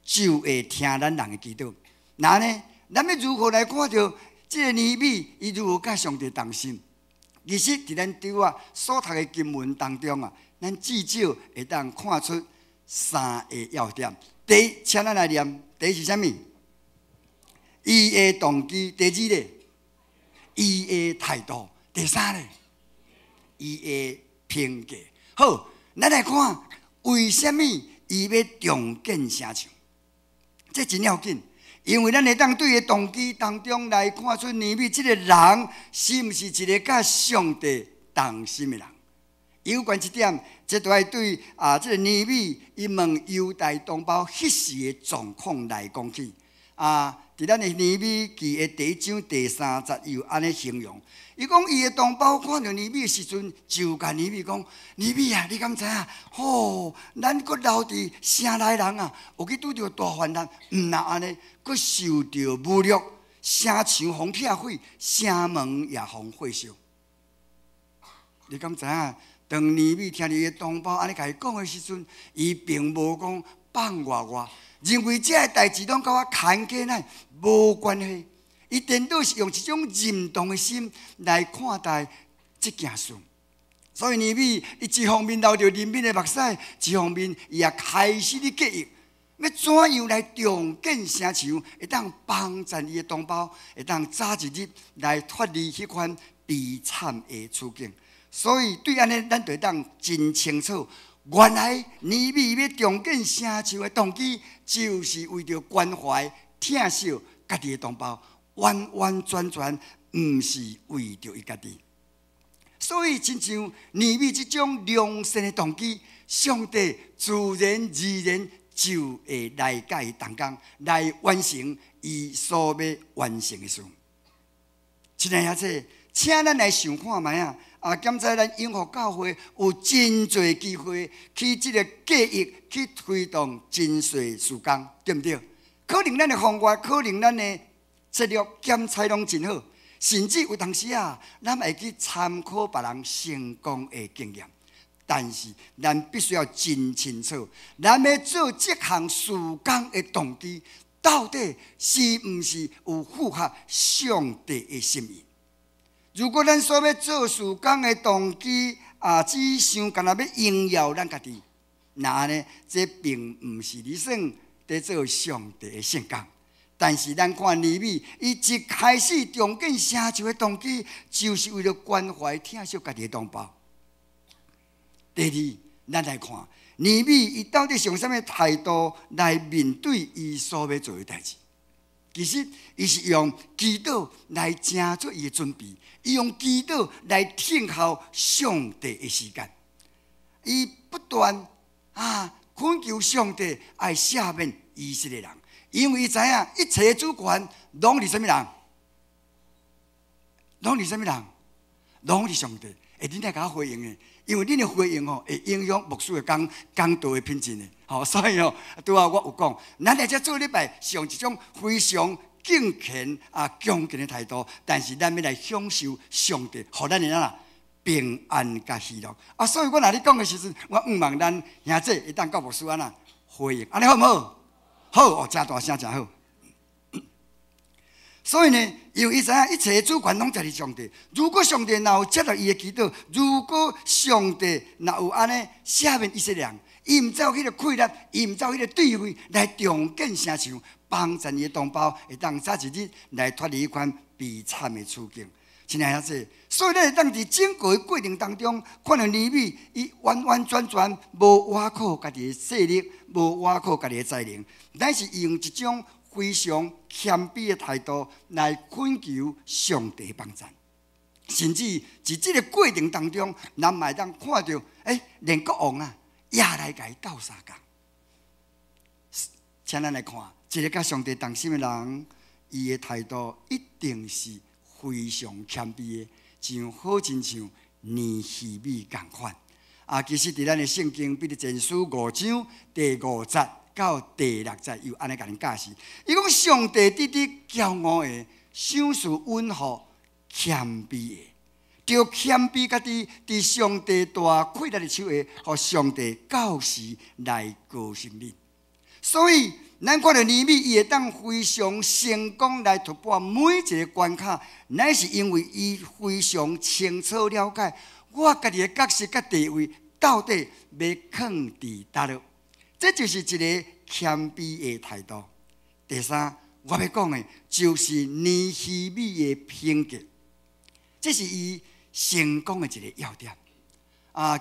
就会听咱人的祈祷。那呢，咱要如何来看到这个尼米伊如何甲上帝同心？其实伫咱对所读的经文当中咱至少会当看出3个要点。第一，请咱来念，第一是啥物？伊的动机。第二咧，伊的态度。第三咧，伊的评价。好，咱来看为什么伊要重建城墙？这真要紧，因为咱会当对伊动机当中来看出尼米这个人是毋是一个甲上帝同心的人。有关这点，这都要对这个尼米伊问犹大同胞迄时的状况来讲起。伫咱的尼米记的第1章第30有安尼形容，伊讲伊的同胞看到尼米的时阵，就甲尼米讲：尼米啊，你敢知影？咱阁留伫城内人有去拄着大患难，毋若安尼，阁受着侮辱，城墙互拆毁，城门也互火烧。你敢知影？当尼米听到伊的同胞安尼甲伊讲的时阵，伊并无讲放我，认为这个代志拢甲我牵起来无关系。伊颠倒是用一种认同的心来看待这件事。所以尼米伊一方面流着人民的目屎，一方面伊也开始咧计划，要怎样来重建城墙，会当帮助伊的同胞，会当早一日来脱离迄款悲惨的处境。所以对安尼，咱就当真清楚，原来尼米要重建城墙的动机，就是为着关怀、疼惜家己的同胞，完完全全毋是为着伊家己。所以，亲像尼米这种良善的动机，上帝自然而然就会来甲伊同工，来完成伊所要完成的事。亲爱的请咱来想看卖检查咱永福教会有真侪机会去这个计划去推动真侪事工，对不对？可能咱的方法，可能咱的质量检查拢真好，甚至有当时咱会去参考别人成功的经验。但是咱必须要真清楚，咱要做这项事工的动机，到底是毋是有符合上帝的心意？如果咱所要做事工的动机只想干那要荣耀咱家己，那呢，这并毋是你算在做上帝的圣工。但是咱看尼米，伊一开始重建城墙的动机，就是为了关怀疼惜家己的同胞。第二，咱来看尼米，伊到底用什么态度来面对伊所要做的代志？其实，伊是用祈祷来成就伊的准备，伊用祈祷来听候上帝的时间。伊不断恳求上帝爱赦免以色列人，因为伊知影一切主权拢是什么人？拢是什么人？拢是上帝。恁来甲我回应的，因为恁的回应会影响牧师的讲道的品质的。所以拄我有讲，咱来这做礼拜是用一种非常敬虔恭敬的态度，但是咱要来享受上帝互咱的平安甲喜乐。所以我若咧讲的时阵，我毋望咱兄弟会当到牧师回应，安尼好唔好？好真大声真好。所以呢，因为伊知影一切主权拢在于上帝。如果上帝若有接纳伊的祈祷，如果上帝若有安尼赦免以色列人，伊毋才有迄个气力，伊毋才有迄个智慧来重建城墙，帮助伊的同胞会当早一日来脱离迄款悲惨的处境。亲爱的所以咱会当伫整个的过程当中，看到尼米伊完完全全无倚靠家己的势力，无倚靠家己的才能，但是伊用一种非常谦卑的态度来恳求上帝帮助，甚至在这个过程当中，咱嘛会当看到，连国王也来甲伊斗相共。请咱来看，一个甲上帝同心的人，伊的态度一定是非常谦卑的，好亲像尼希米共款。其实伫咱的圣经《彼得前书》5章第5节到第6节，又安尼甲恁解释。伊讲上帝滴滴骄傲的，想事温和谦卑的，就谦卑家己，伫上帝大亏力的手下，互上帝到时来高升你。所以，咱看到尼米，伊会当非常成功来突破每一个关卡，乃是因为伊非常清楚了解我家己的角色甲地位到底要放伫倒落。这就是一个谦卑的态度。第三，我要讲的就是尼希米的品格，这是伊成功的一个要点。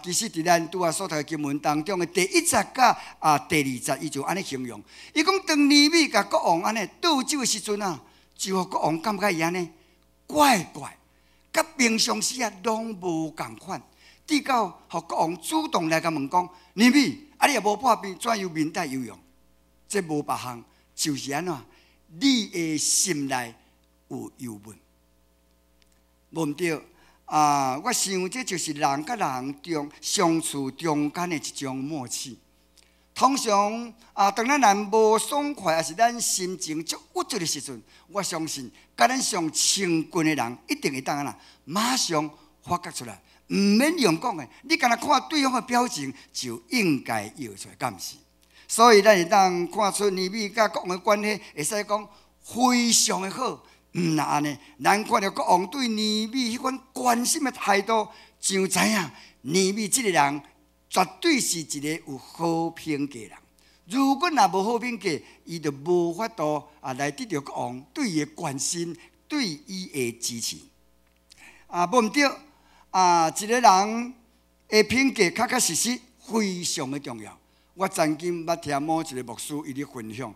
其实伫咱拄所读的经文当中的第1节甲第2节，伊就安尼形容。伊讲当尼米甲国王安尼倒酒的时阵就互国王感觉伊安尼怪怪，甲平常时拢无共款。直到互国王主动来甲问讲：尼米，你也无破病，怎样面带有用？这无别项，就是安怎？你的心内有忧闷，无毋对。我想这就是人甲人相处中间的一种默契。通常当咱人无爽快，也是咱心情足郁卒的时阵，我相信甲咱上亲近的人一定会当马上发觉出来，唔免用讲的，你干那看对方的表情就应该摇出来，敢毋是？所以咱会当看出尼米甲国王的关系，会使讲非常的好。那安尼，咱看到国王对尼米迄款关心的态度，就知影尼米这个人绝对是一个有好品格的人。如果若无好品格，伊就无法度来得到国王对伊的关心，对伊的支持。无毋对，一个人的品格确实非常的重要。我曾经捌听某一个牧师伊咧分享。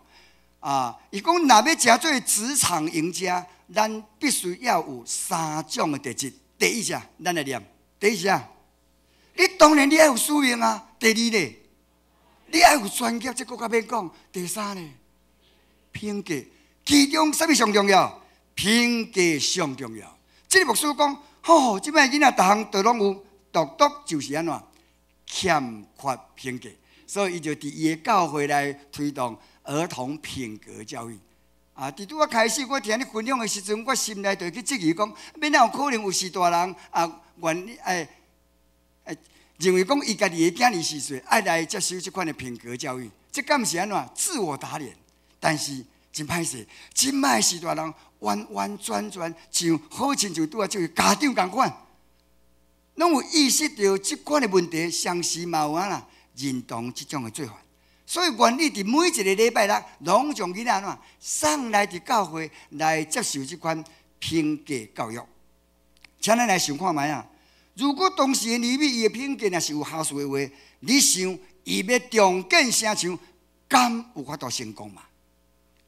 伊讲，若要成做职场赢家，咱必须要有3种的特质。第一是咱来念，第一是你当然你要有使命啊。第二呢，你要有专业，这个较免讲。第三呢，品格，其中什么上重要？品格上重要。这个牧师讲，即摆囡仔逐项都拢有，独就是安怎欠缺品格，所以伊就伫伊的教会来推动儿童品格教育。伫拄开始我听你分享的时阵，我心内就去质疑讲，要哪有可能有时大人认为讲伊家己的囝儿4岁爱来接受这款的品格教育，这敢是安怎自我打脸？但是真歹势，即摆时大人完完全全像好亲像拄这个家长同款，拢有意识到这款的问题，相时嘛有认同这种的做法。所以愿意伫每一个礼拜六，拢将囡仔送来伫教会来接受这款品格教育。请咱来想看卖如果当时的尼米伊的品格若是有下数的话，你想伊要重建城墙，敢有法度成功嘛？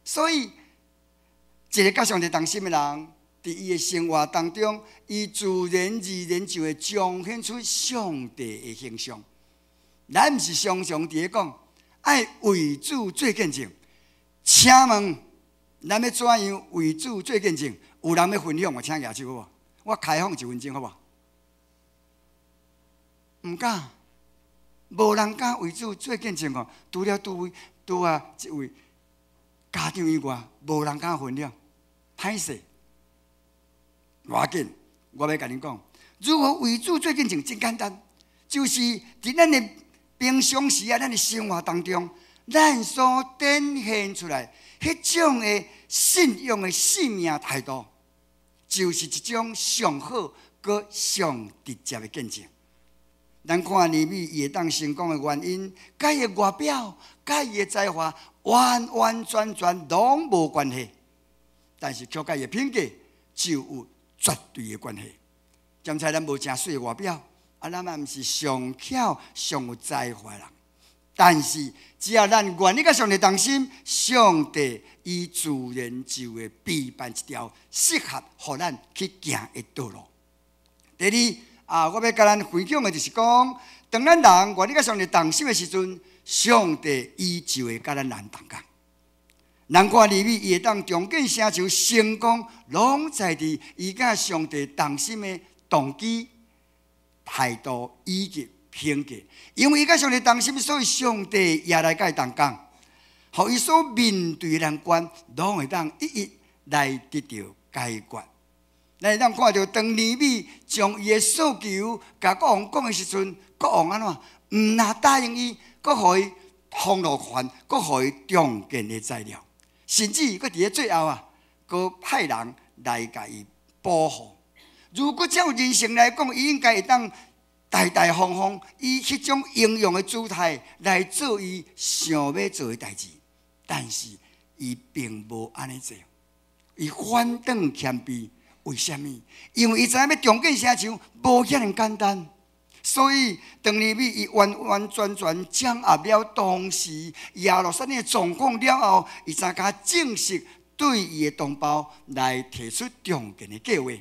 所以，一个甲上帝同心的人，伫伊的生活当中，伊自然而然就会彰显出上帝的形象。咱毋是常常伫咧讲，爱为主做见证。请问，咱要怎样为主做见证？有人要分享，我请举手好无？我开放1分钟好无？唔敢，无人敢为主做见证哦。除了一位家长以外，无人敢分享。歹势，偌紧，我要甲恁讲，如何为主做见证真简单，就是伫咱的平常时咱的生活当中，咱所展现出来迄种的信仰的生命态度，就是一种上好、搁上直接的见证。咱看尼米伊会当成功的原因，甲伊的外表、甲伊的才华完完全全拢无关系，但是却甲伊的品格就有绝对的关系。兼且咱无正水的外表，咱嘛毋是上巧、上有才华的人，但是只要咱愿意甲上帝同心，上帝伊自然就会备办一条适合互咱去行的道路。第二我要甲咱分享的就是讲，当咱人愿意甲上帝同心的时阵，上帝伊就会甲咱人同工。咱看尼米伊会当重建城墙成功，拢在伊甲上帝同心的动机、态度以及品格，因为伊甲上帝同心，所以上帝也来甲伊同工，互伊所面对的难关，拢会当一一来得到解决。咱会当看到，当尼米将伊的诉求甲国王讲的时阵，国王安怎？毋但答应伊，阁互伊封路权，阁互伊重建的材料，甚至阁伫咧最后啊，阁派人来甲伊保护。如果照人性来讲，伊应该会当大大方方以迄种英勇的姿态来做伊想要做的代志，但是伊并无安尼做，伊反倒谦卑。为什么？因为伊知影要重建城墙无遐尼简单，所以当尼米伊完完全全掌握了当时亚罗山的状况了后，伊才甲正式对伊的同胞来提出重建的计划。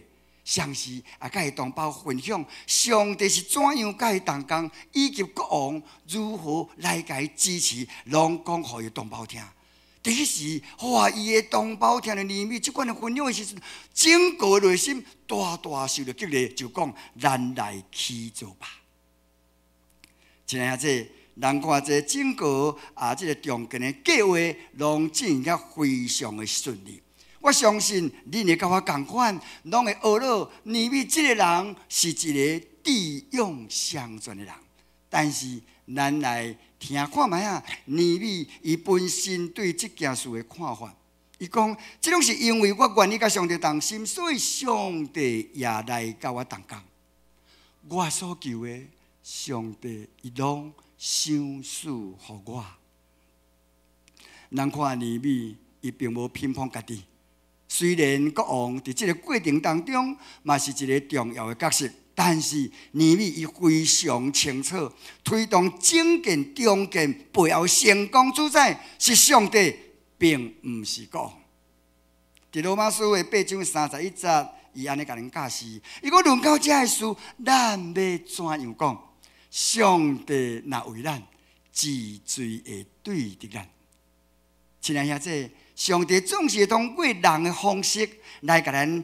相时也甲伊同胞分享上帝是怎样甲伊同工，以及国王如何来甲伊支持，拢讲互伊同胞听。第一时，话伊的同胞听到尼米即款的分享的时阵，整个内心大大受到激励，就讲咱来去做吧。亲爱的咱看这整个这个重建的计划，拢进行非常的顺利。我相信恁会甲我同款，拢会学到尼米这个人是一个智勇双全的人。但是咱来听看卖啊，尼米伊本身对这件事的看法，伊讲，这拢是因为我愿意甲上帝同心，所以上帝也来甲我同工。我所求的，上帝伊拢赏赐予我。咱看尼米，伊并无偏袒家己。虽然国王伫这个过程当中，嘛是一个重要的角色。但是尼米伊非常清楚，推动整建重建背后成功主宰是上帝，并毋是国王。伫罗马书的8章31节，伊安尼甲人教示：伊讲论到这个事，咱要怎样讲？上帝若为咱，治罪会对敌咱。亲爱兄弟，上帝总是通过人的方式来甲咱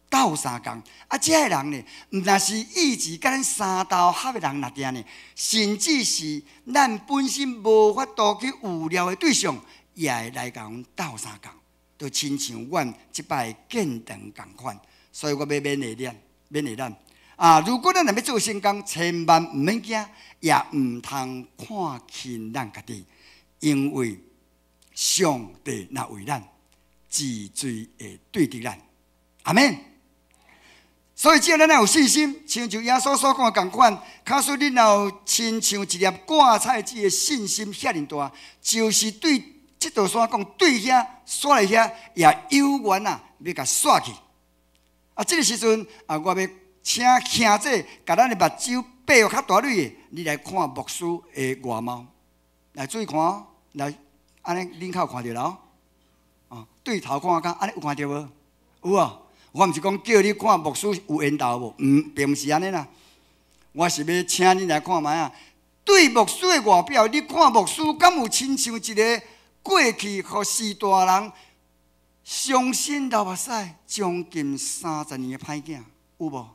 斗相共。这个人呢，毋但是意志甲咱三斗合的人那点呢，甚至是咱本身无法度去预料的对象，也会来甲阮斗相共，就亲像阮即摆建堂共款。所以我要勉励咱如果咱若要做成功，千万毋免惊，也毋通看轻咱家己，因为上帝若为咱，治罪会对敌咱。阿们。所以只要咱有信心，亲像耶稣所讲的同款，假使恁有亲像一粒芥菜籽的信心遐尼大，就是对这座山讲，对遐刷来遐也有缘要甲刷去。这个时阵我要请兄弟甲咱的目睭闭较大蕊的，你来看牧师的外貌，来注意看哦，来安尼恁较有看到咯？对头看看，安尼有看到无？有啊。我毋是讲叫你看牧师有缘投无，并毋是安尼啦。我是要请你来看卖对牧师的外表，你看牧师敢有亲像一个过去互士大人伤心流目屎将近30年的歹囝，有无？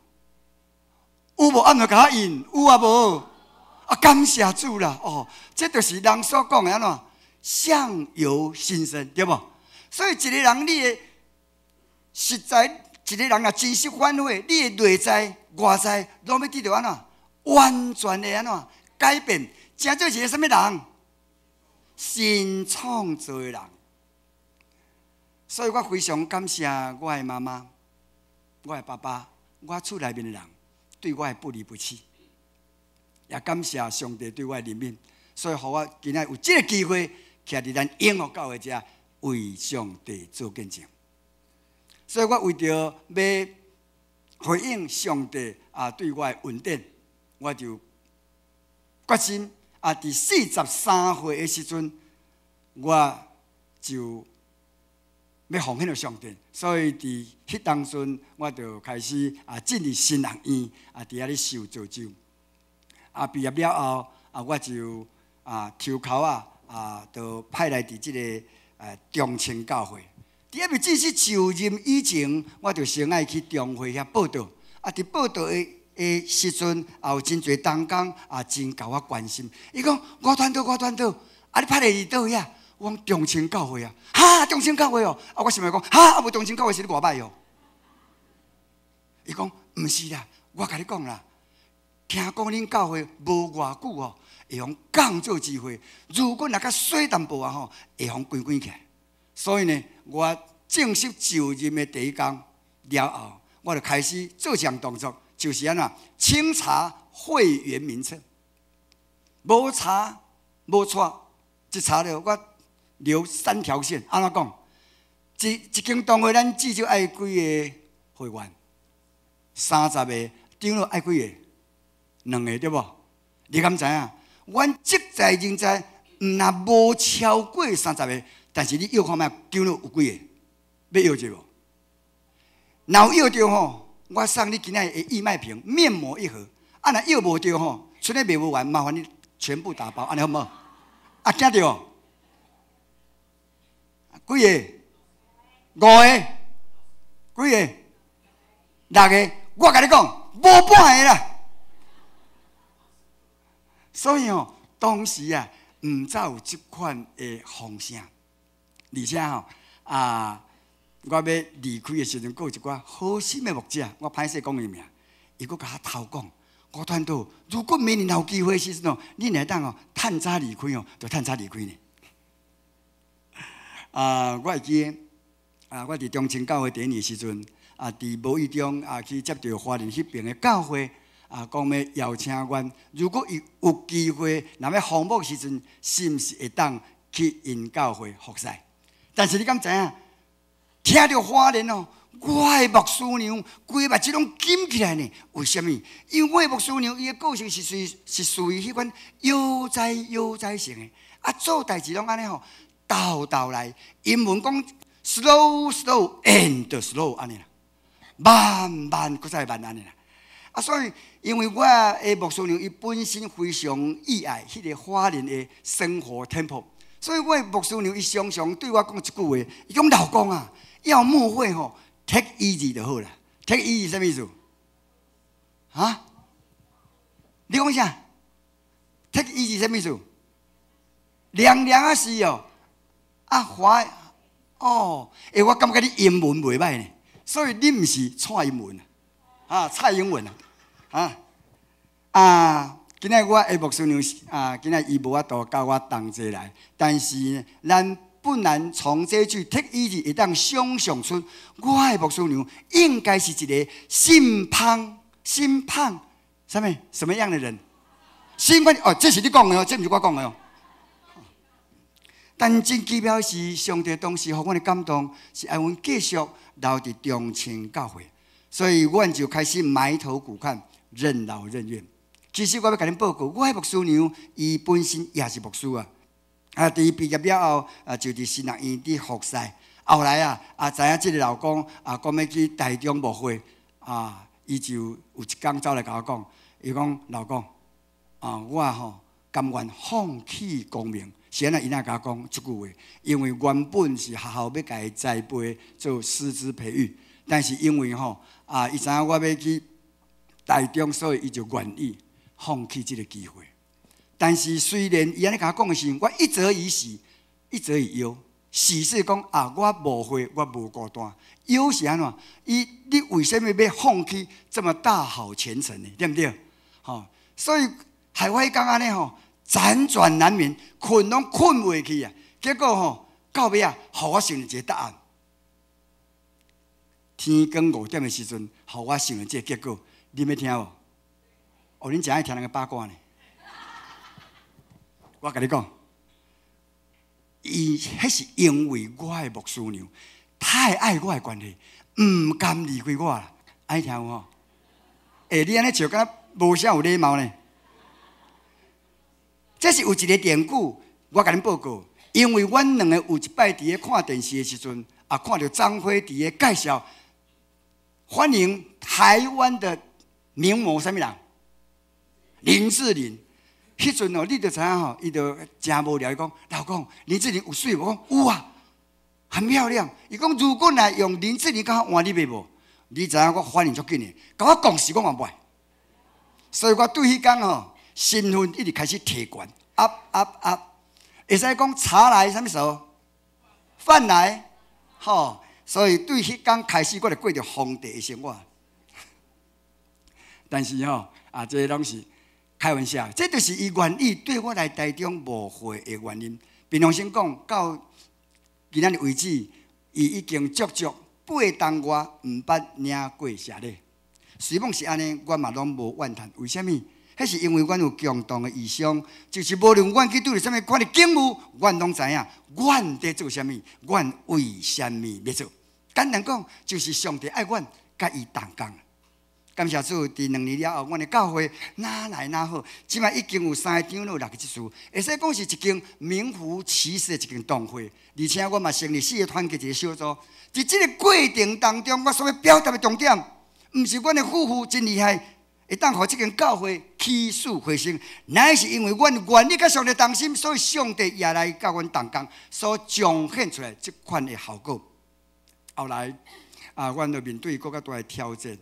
有无？按怎甲我应？有啊无？感谢主啦！这就是人所讲的安怎相由心生，对无？所以一个人你的实在。一个人若真实反悔，你的内在、外在，拢要得到安怎完全的安怎改变，成做一个什么人？新创造的人。所以我非常感谢我的妈妈、我的爸爸、我厝内面的人对我的不离不弃，也感谢上帝对我的怜悯，所以，互我今仔有这个机会，徛伫咱永乐教会遮，为上帝做见证。所以我为着要回应上帝对我的恩典，我就决心伫43岁的时阵，我就要奉献给上帝。所以伫迄当阵，我就开始进入新人院伫遐咧受造就。毕业了后我就抽考就派来伫即个中青教会。伫正式就任以前，我就先爱去中会遐报道。伫报道的的时阵，也有真侪同工真甲我关心。伊讲我团队，你拍的伫倒呀？我讲中青教会啊，哈，中青教会哦。我想要讲，哈，无中青教会是你偌歹哦。伊讲毋是啦，我甲你讲啦，听讲恁教会无偌久哦，会用降做机会。如果若较水淡薄啊吼，会用关起来。所以呢，我正式就任的第一天了后，我就开始做一项动作，就是安怎清查会员名册。无查无错，一查了我留3条线。安怎讲？一间堂会，咱至少爱几个会员？30个，张了爱几个？2个对无？你敢知影？阮职在人在，若无超过30个，但是你摇看觅，张了有几个？要摇者无？若有摇着吼，我送你今仔的义卖瓶面膜1盒。若摇无着吼，剩咧卖无完，麻烦你全部打包，安尼好无？惊着哦？几个？5个？几个？6个？我甲你讲，无半个啦。所以哦，当时啊，毋则有即款的风声，而且吼我要离开的时阵，还有一寡好心的牧者，我歹势讲伊名，伊佫甲我偷讲，我团队如果明年有机会的时阵哦，恁会当哦，趁早离开哦，就趁早离开呢。我会记我伫中青教会第一年的时阵，伫无意中去接到花莲迄边的教会，讲要邀请阮，如果有机会，若要访问的时阵，是毋是会当去因教会服侍？但是你敢知影？听到花莲哦，我的牧师娘规目睭拢紧起来呢。为什么？因为我的牧师娘伊的个性是属于迄款悠哉型的，做代志拢安尼吼，倒来。英文讲 slow and slow 安尼啦，慢搁再慢安尼啦。所以因为我的牧师娘伊本身非常热爱迄个花莲的生活 tempo， 所以我的牧师娘伊常常对我讲一句话，伊讲老公啊。要牧会吼 ，take easy 就好啦。take easy 什么意思？你讲啥 ？take easy 什么意思？凉啊是哦，华哦，我感觉你英文袂歹呢，所以你毋是蔡英文蔡英文今仔我的牧师娘今仔伊无法度教我同齐来，但是咱。不难从这句 take easy 会当想象出，我的牧师娘应该是一个心胖，什么样的人？心宽哦，这是你讲的哦，这不是我讲的哦。但真奇妙是，上帝当时给阮的感动，是爱阮继续留伫中青教会，所以阮就开始埋头苦干，任劳任怨。其实我要甲恁报告，我的牧师娘伊本身也是牧师啊。伫毕业了后，就伫新学院伫服侍。后来知影即个老公讲要去台中牧会，伊就有一天走来甲我讲，伊讲老公，我吼甘愿放弃功名。是安那伊甲我讲即句话，因为原本是学校要甲伊栽培做师资培育，但是因为吼伊知影我要去台中，所以伊就愿意放弃即个机会。但是虽然伊安尼甲我讲的时，我一则以喜，一则以忧。喜是讲我无会，我无孤单；忧是安怎？你为什么要放弃这么大好前程呢？对不对？所以害我迄天安尼辗转难眠，困拢困袂去啊。结果到尾互我想了一个答案。天光5点的时阵，互我想了这个结果，你要听无？恁真爱听人个八卦呢？我甲你讲，迄是因为我的牧师娘太爱我的关系，唔甘离开我啦。爱听有吼？你安尼笑，敢无啥有礼貌呢？这是有一个典故，我甲恁报告。因为阮两个有一摆伫咧看电视的时阵，看到张辉伫咧介绍欢迎台湾的名模什么人？林志玲。迄阵你就知影伊就真无聊。伊讲老公，林志玲有水无？我讲有啊，很漂亮。伊讲如果若用林志玲甲我换你袂无？你知影我反应足紧的，甲我讲是我嘛袂。所以我对迄天吼，身份一直开始提悬 ，up up up， 会使讲茶来啥物时候，饭来，吼，所以对迄天开始，我就过着皇帝的生活。但是吼，这拢是开玩笑，这就是伊愿意对我来台中募会的原因。平常心讲到今仔日为止，伊已经足足8档外毋捌领过社礼。虽然是安尼，我嘛拢无怨叹。为什么？迄是因为阮有共同的意向，就是无论阮去拄着啥物款的境务，阮拢知影，阮伫做啥物，阮为啥物要做。简单讲，就是上帝爱阮，甲伊同工。感谢主，伫2年了后，阮的教会哪来哪好，即摆已经有3个长老6个执事，会使讲是一间名副其实的一间堂会。而且我嘛成立4个团结一个小组，伫即个过程当中，我所要表达的重点，毋是阮的夫妇真厉害。会当互即间教会起死回生，乃是因为阮愿意甲上帝同心，所以上帝也来甲阮同工，所彰显出来即款的效果。后来阮就面对更较大的挑战，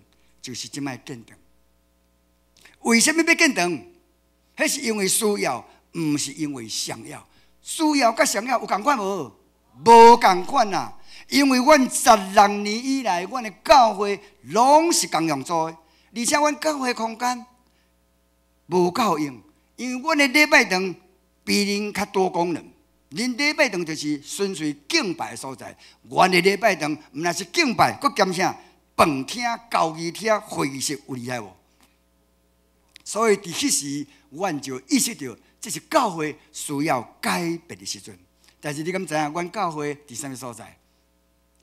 就是即摆建堂。为什么要建堂？迄是因为需要，毋是因为想要。需要甲想要有共款无？无共款啦。因为阮16年以来，阮的教会拢是共用做的。而且，阮教会空间无够用，因为阮的礼拜堂比恁较多功能。恁礼拜堂就是纯粹敬拜的所在，阮的礼拜堂毋但是敬拜，佫兼啥饭厅、教义厅、会议室有厉害无？所以伫迄时，阮就意识到，这是教会需要改变的时阵。但是你敢知影，阮教会伫啥物所在？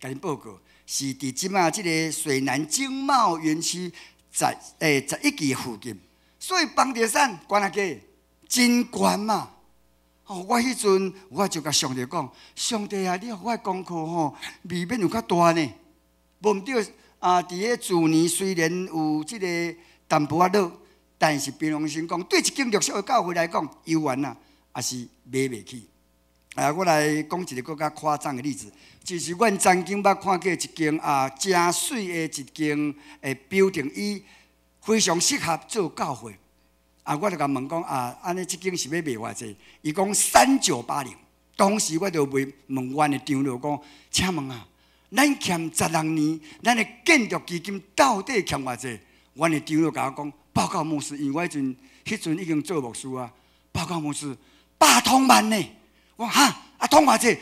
甲恁报告，是伫即马即个水南经贸园区。11期附近，所以房地产悬啊价真悬嘛！我迄阵我就甲上帝讲：上帝啊，你互我功课吼未免有较大呢。无毋对伫个旧年虽然有即个淡薄仔落，但是平常心讲，对一间弱小的教会来讲，游玩啊，也是买袂起。我来讲一个更加夸张的例子，就是阮曾经捌看过一间真水的一间building，伊非常适合做教会。我就甲问讲安尼即间是要卖偌济？伊讲3980。当时我就问阮的长老讲，请问咱欠16年，咱的建筑基金到底欠偌济？阮的长老甲我讲，报告牧师，因为我迄阵已经做牧师啊，报告牧师8通万呢。我通偌济？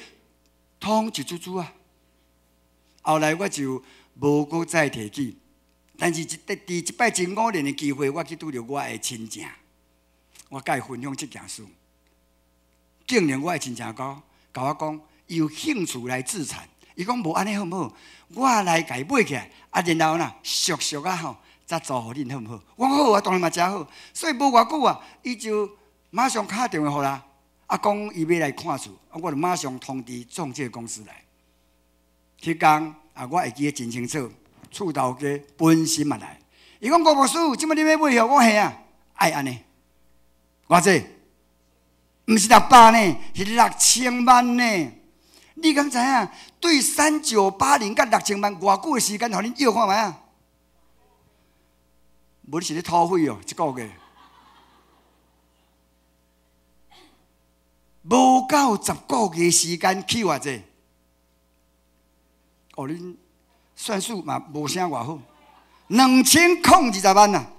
通一珠珠啊！后来我就无搁再提起，但是伫一摆真偶然的机会，我去拄着我的亲戚，我甲伊分享这件事。竟然我的亲戚甲我讲，伊有兴趣来自产。伊讲无安尼好毋好？我来甲伊买起来，然后俗俗吼，再租互恁好毋好？我好啊，当然嘛真好。所以无偌久伊就马上打电话互啦。讲伊要来看厝，我就马上通知中介公司来。迄天我会记得真清楚，厝头家本身嘛来。伊讲吴牧师，即摆你要买哦？我系啊，爱安尼。偌济？毋是600呢，是6000万呢。你敢知影？对3980甲6000万偌久的时间，互恁要看觅啊？无你是咧土匪哦，一个月。无够10个月时间起偌济？恁算数嘛无啥偌好，2020万啊！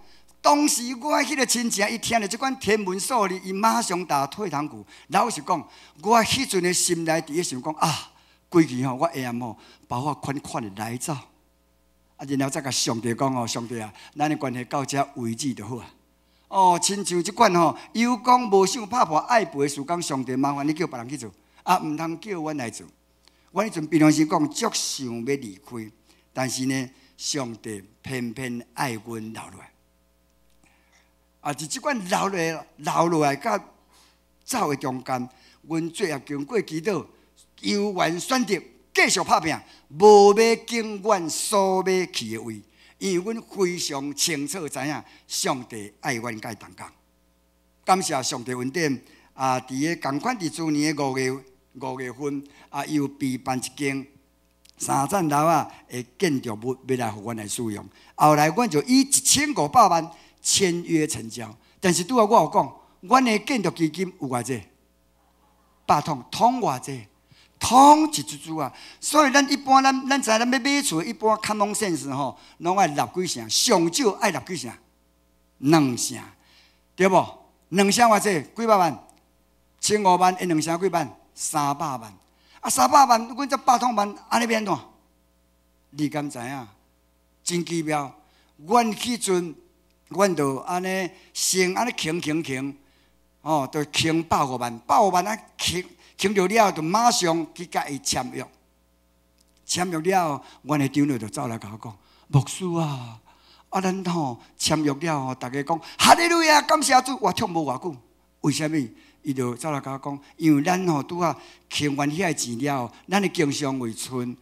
当时我迄个亲戚一听到即款天文数字，伊马上打退堂鼓。老实讲，我迄阵的心内伫咧想讲规矩我下暗把我款的来走，然后再甲上帝讲上帝啊，咱的关系到这为止就好啊。亲像即款有讲无想拍破爱赔的事，讲上帝麻烦你叫别人去做，毋通叫阮来做。我迄阵平常时讲足想要离开，但是呢，上帝偏偏爱阮留落来。伫即款留落来，甲走的中间，阮最后经过祈祷，犹原选择继续拍拼，无要经阮所要去的位。因为阮非常清楚知影，上帝爱阮甲伊同工。感谢上帝恩典伫个共款伫去年的5月份又备办一间3层楼的建筑物，要来互阮来使用。后来阮就以1500万签约成交。但是拄仔我有讲，阮的建筑基金有偌济？100桶，桶偌济？桶一珠珠啊！所以咱一般咱知影咱要买厝，一般 common sense 吼，拢爱立几成，上少爱立几成，2成，对无？2成偌济？几百万？1500万，2成几万？300万。啊，300万，阮这100桶万，安尼变怎？你敢知影？真奇妙！阮迄阵，阮就安尼先安尼倾，哦，就倾150万，150万啊倾着了，就马上去甲伊签约。签约了，阮的长老就走来甲我讲：牧师啊，咱吼签约了吼，大家讲哈利路亚，感谢主，我听无偌久。为什么？伊就走来甲我讲，因为咱吼拄啊倾完遐钱了，咱的经常为剩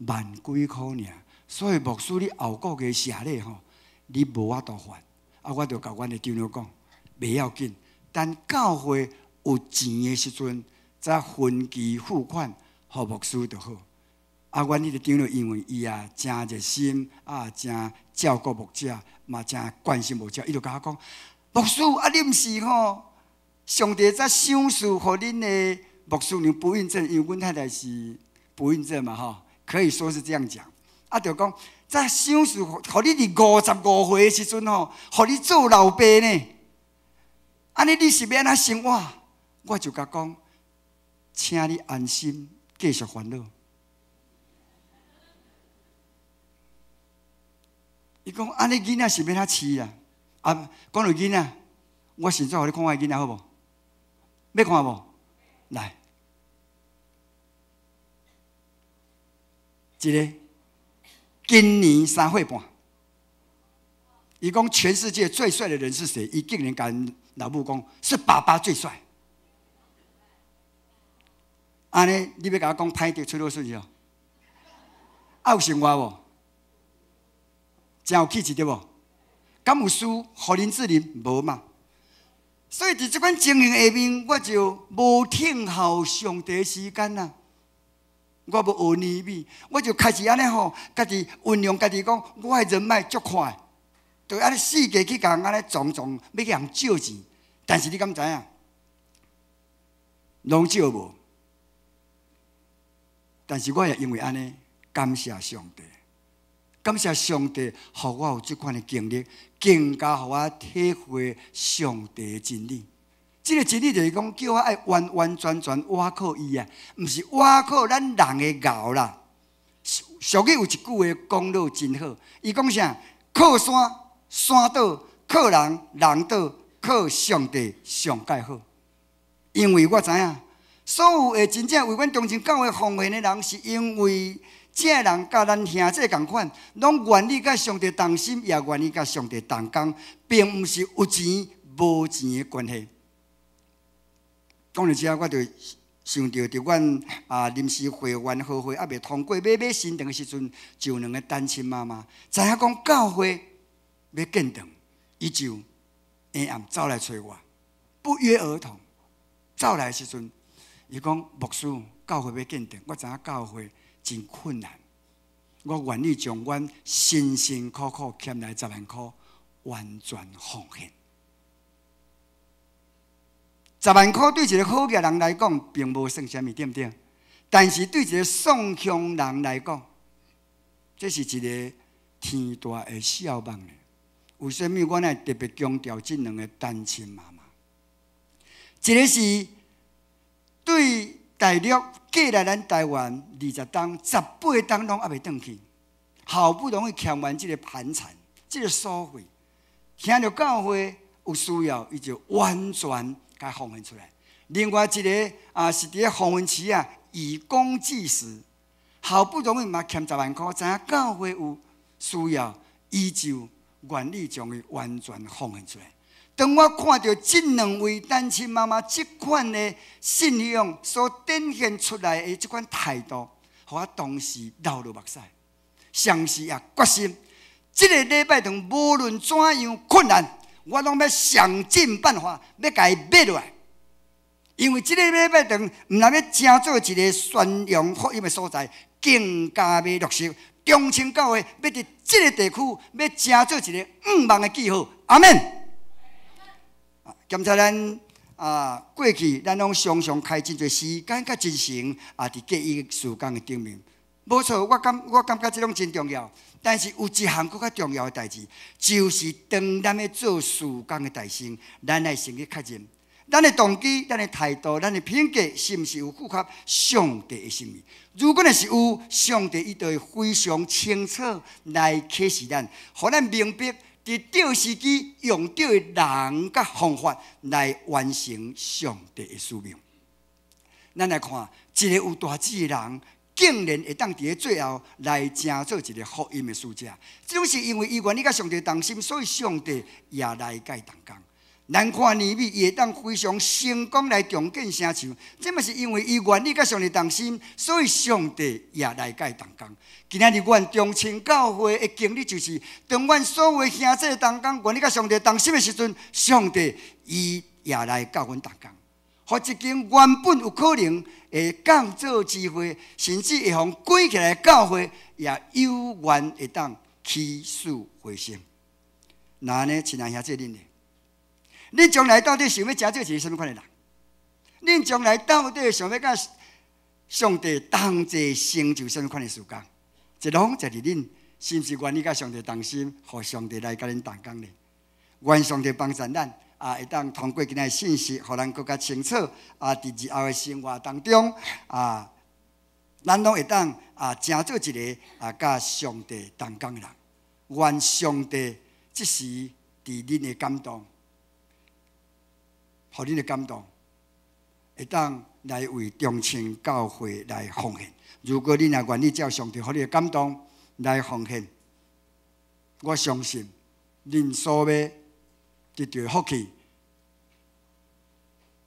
万几箍尔，所以牧师你后个月谢礼吼，你无法度还。啊，我就甲阮的长老讲，袂要紧，等教会有钱的时阵，再分期付款，互牧师就好。啊，阮迄个长老因为伊啊真热心，啊真照顾牧者，嘛真关心牧者，伊就甲我讲，牧师啊，你毋是吼？上帝在赏赐予恁的牧师娘不孕症，因为阮太太是不孕症嘛，吼，可以说是这样讲。啊，就讲在赏赐予恁伫55岁的时阵吼，互你做老爸呢。安尼你是要安怎生活？我就甲讲，请你安心，继续烦恼。伊讲安尼囡仔是要怎饲啊？啊，讲到囡仔，我现在互你看我的囡仔好无？要看无？来，一个今年3岁半。伊讲全世界最帅的人是谁？伊竟然跟老母讲是爸爸最帅。安尼，你要甲我讲歹着吹落顺是哦？啊有生活无？真有气质对无？敢有输互林志玲无嘛？所以伫即款情形下面，我就无听候上帝时间啦。我无学尼米，我就开始安尼吼，家己运用家己讲，我的人脉足快，就安尼四界去共安尼撞，要去人借钱。但是你敢知影？拢借无。但是我也因为安尼，感谢上帝。感谢上帝，互我有这款的经历，更加互我体会上帝的真理。这个真理就是讲，叫我爱完完全全倚靠伊啊，毋是倚靠咱人的熬啦。俗语有一句话讲得真好，伊讲啥？靠山，山倒；靠人，人倒；靠上帝，上盖好。因为我知影，所有的真正为阮中心教会奉献的人，是因为这人甲咱兄弟同款，拢愿意甲上帝同心，也愿意甲上帝同工，并毋是有钱无钱的关系。讲到这，我就想到，伫阮临时会员好会还未通过买新床的时阵，就有2个单亲妈妈，知影讲教会要建堂，伊就暗暗走来找我，不约而同走来的时阵，伊讲牧师，教会要建堂，我知影教会真困难，我愿意将阮辛辛苦苦欠来10万块完全奉献。10万块对一个好嘅人来讲，并无算啥物，对不对？但是对一个送乡人来讲，这是一个天大的笑望呢。为什么我特别强调这2个单亲妈妈？一个是对大陆寄来咱台湾20天、18天拢还未转去，好不容易欠完这个盘缠、这个所费，听到教会有需要，伊就完全甲奉献出来。另外一个是伫咧奉献期啊，以公济私，好不容易嘛欠10万块，知影教会有需要，伊就愿意将伊完全奉献出来。当我看到这2位单亲妈妈这款的信仰所展现出来的这款态度，互我当时流落目屎，上时也决心，这个礼拜堂无论怎样困难，我拢要想尽办法要甲伊买落来。因为这个礼拜堂毋但要成做一个宣扬福音的所在，更加要落实中青教会要伫这个地区要成做一个5万的记号。阿门。检查咱过去咱拢常常开真侪时间甲精神伫记忆时间的顶面。无错，我感觉这种真重要。但是有一项更较重要的代志，就是当咱要做事工的代志，咱来先去确认，咱的动机、咱的态度、咱的品格，是毋是有符合上帝的心意？如果若是有，上帝伊就会非常清楚来启示咱，互咱明白伫对时机用对的人甲方法来完成上帝的使命。咱来看一个有大志的人。竟然会当伫咧最后来成做一个福音的使者，这种是因为伊愿意甲上帝同心，所以上帝也来甲伊同工。咱看尼米，伊会当非常成功来重建城墙，这嘛是因为伊愿意甲上帝同心，所以上帝也来甲伊同工。今仔日阮中青教会的经历就是，当阮所有兄弟同工愿意甲上帝同心的时阵，上帝伊也来甲阮同工。或一间原本有可能会降做机会，甚至会互关起来的教会，也有缘会当起死回生。那呢，亲爱兄弟恁呢？恁将来到底想要成做一个什么款的人？恁将来到底想要甲上帝同齐成就什么款的事工？这拢就是恁是毋是愿意甲上帝同心，互上帝来甲恁同工呢？愿上帝帮助咱。会当通过今仔信息，互咱更加清楚。伫日后的生活当中，咱拢会当成做一个甲上帝同工的人。愿上帝即时伫恁的感动，互恁的感动，会当来为中青教会来奉献。如果恁也愿意照上帝互你的感动来奉献，我相信恁所要得到的福气，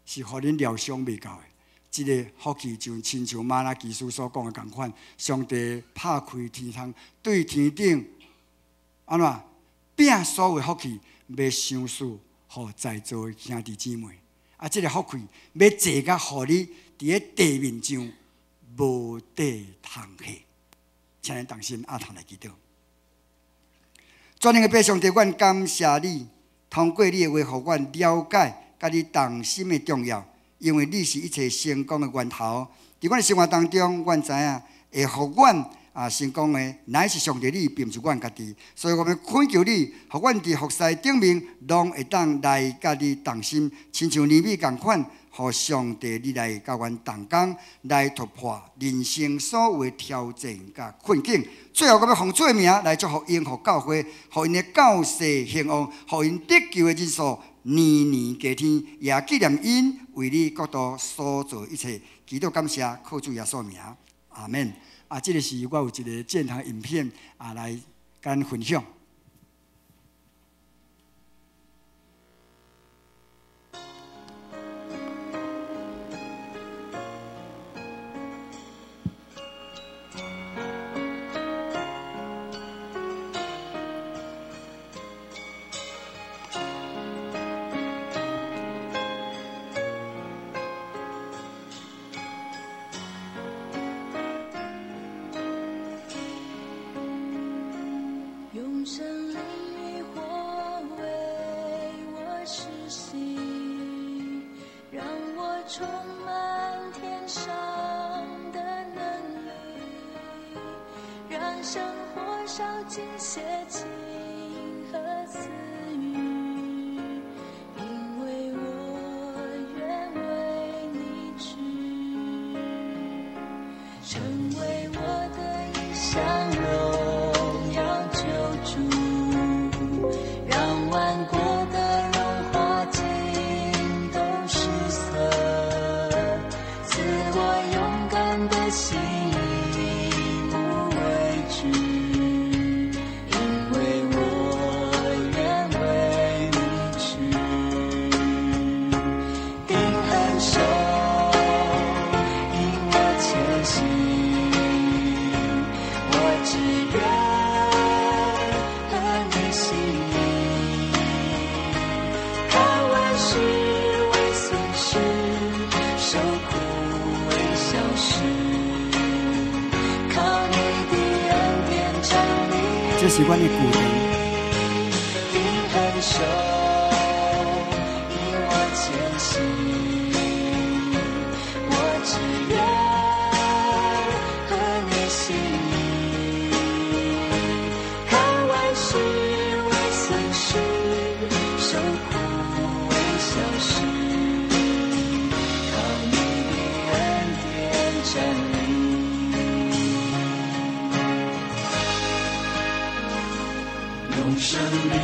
是互恁料想未到的。这个福气就亲像玛拉基书所讲的同款，上帝拍开天窗，对天顶安怎摒所有的福气，要赏赐互在座的兄弟姊妹。这个福气要坐甲互你伫咧地面上无地通下。请咱同心同来祈祷。全能的父上帝，阮感谢你。通过你的话，互阮了解甲你同心的重要，因为你是一切成功的源头。伫阮的生活当中，阮知影会互阮成功的，乃是上帝你，并不是阮家己。所以我们恳求你，互阮伫服侍顶面，拢会当来甲你同心，亲像尼米共款，互上帝你来甲阮同工，来突破人生所有的挑战甲困境。最后，我要奉主的名来祝福因，互教会，互因的教世兴旺，互因得救的人数年年加添，也纪念因为你国度所做一切。祈祷感谢，靠主耶稣名，阿门。这个是我有一个健康影片来跟咱分享。
心无畏惧，因为我
是阮的旧堂。
很手引我前行，我只愿和你心意，看万事为损失，受苦为小事，靠你的恩典站立。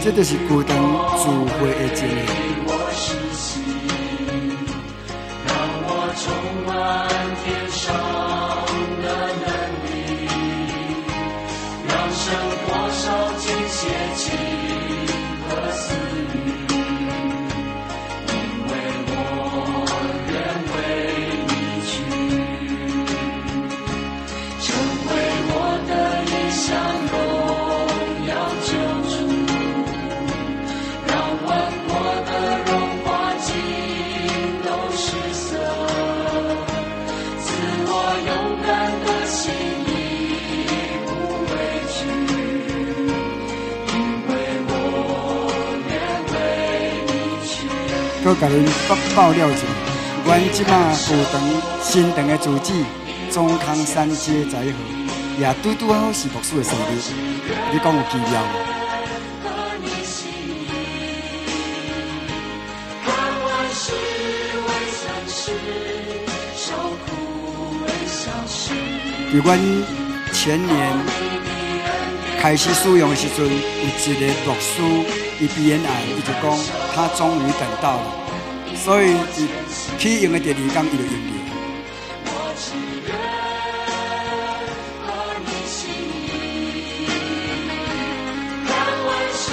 这就是旧堂聚会的经验。
让我充满天上的能力，让生活烧尽邪气和私欲，因为我愿为你去，成为我的理想荣耀救主。
佮甲恁爆料一下，阮即马旧堂新堂的主旨，中康山街在号，也拄好是牧师的生日，你讲有奇妙无？伫阮前年开始使用的时阵，有一个牧师，伊鼻咽癌，伊就讲他终于等到了，所以去用的第二天，伊就用了。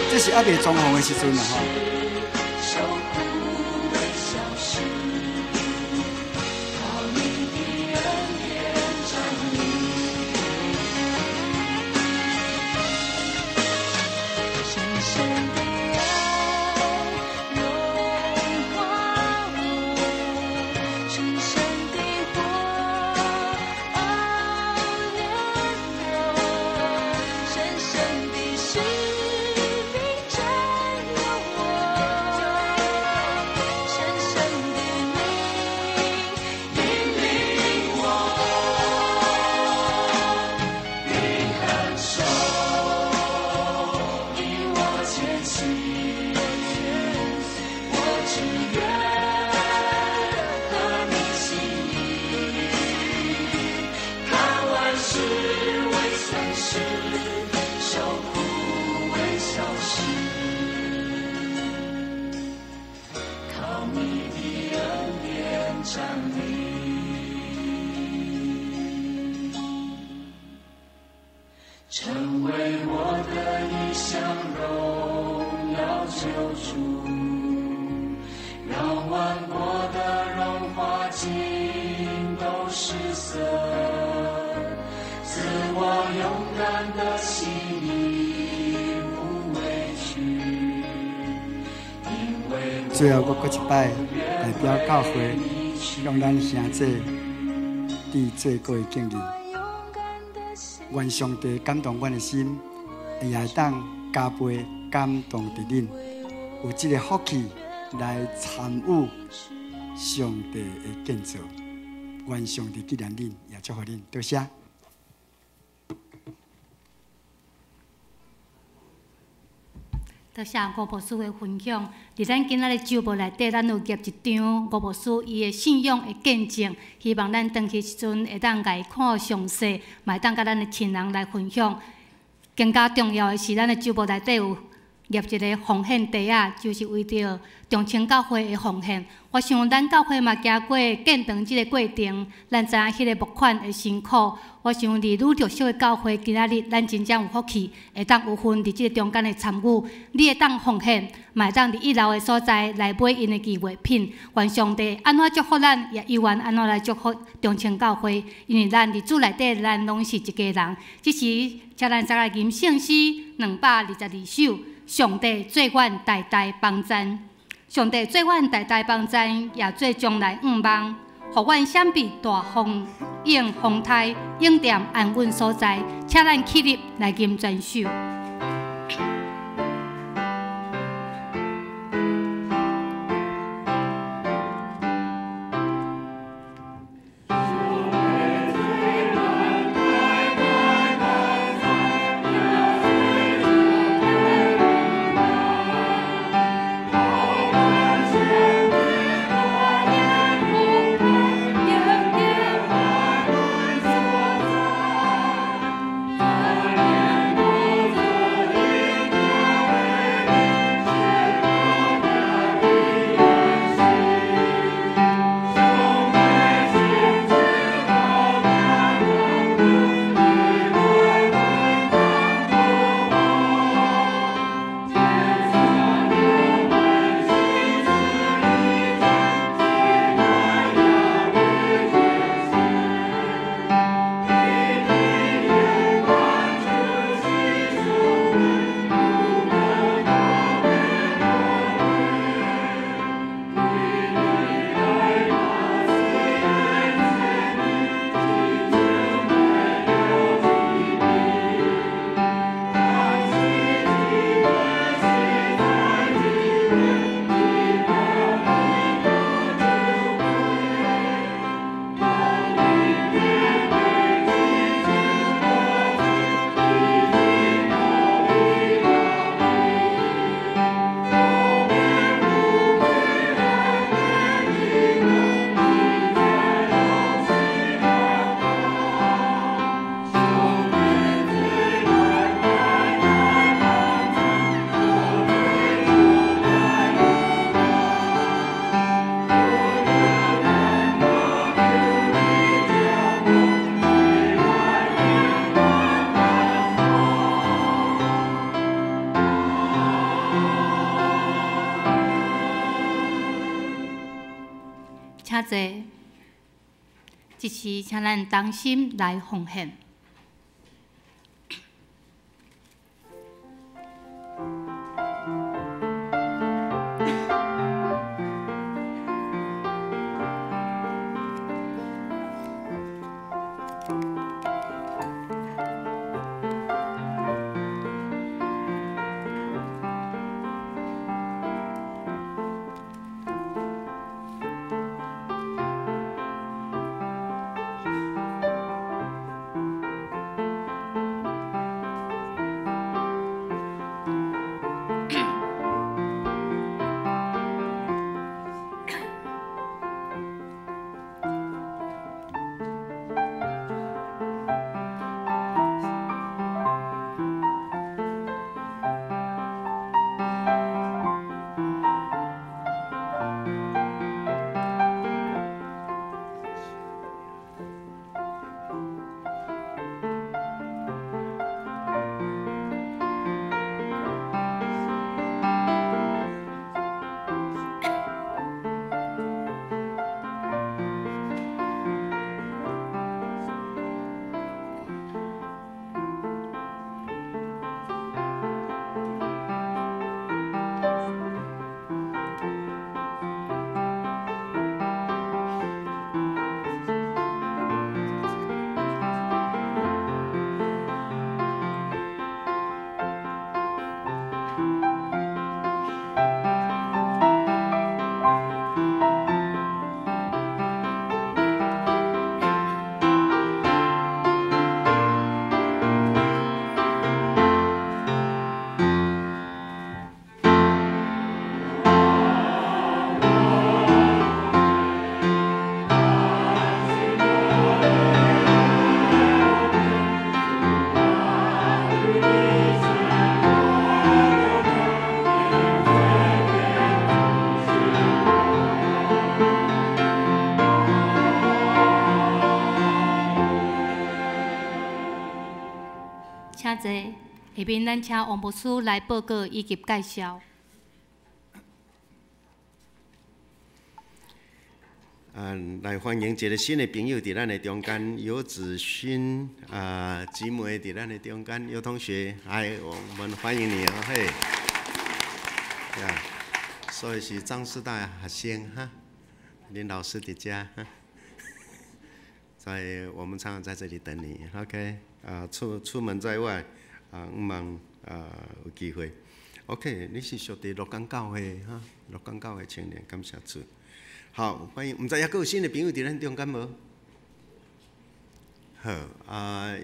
这是还未装潢的时阵啦吼。
成为我的理想荣耀救主，让万国的荣华尽都失色，赐我勇敢的心义无畏惧，因为
最后我搁一摆代表教会，让咱兄弟伫做过的经历。愿上帝感动阮的心，也会当加倍感动伫恁，有这个福气来参与上帝的建造。愿上帝纪念恁，也祝福恁，多谢。
多谢吴牧师的分享。伫咱今仔日周报内底，咱有夹一张吴牧师伊的信仰的见证，希望咱回去时阵会当家看详细，嘛会当甲咱的亲人来分享。更加重要的是，咱的周报内底有立一个奉献地啊，就是为着中清教会的奉献。我想咱教会嘛行过建堂即个过程，咱知影迄个募款的辛苦。我想，伫愈弱小的教会，今仔日咱真正有福气，会当有份伫即个中间的参与。你会当奉献，嘛会当伫一楼的所在来买因的纪念品。愿上帝安怎祝福咱，也依愿安怎来祝福中清教会，因为咱伫主内底，咱拢是一家人。即时，请咱再来吟圣诗222首。上帝做阮代代帮赞，上帝做阮代代帮赞，也做将来盼望，互阮闪避大风影风台，应店安稳所在。请咱起立来吟全首。请坐。一时，请咱同心来奉献。请坐。下面咱请王牧师来报告以及介绍。
来欢迎一个新的朋友伫咱的中间，尤子勋姊妹伫咱的中间，尤同学，嗨，我们欢迎你哦，嘿，呀，所以是张师大学生哈，林老师的家哈，在我们常常在这里等你 ，OK， 出门在外毋忙有机会 ，OK， 你是属地鹿港教会哈，鹿港教会青年，感谢主。好，欢迎！唔知还佫有新的朋友伫咱中间无？好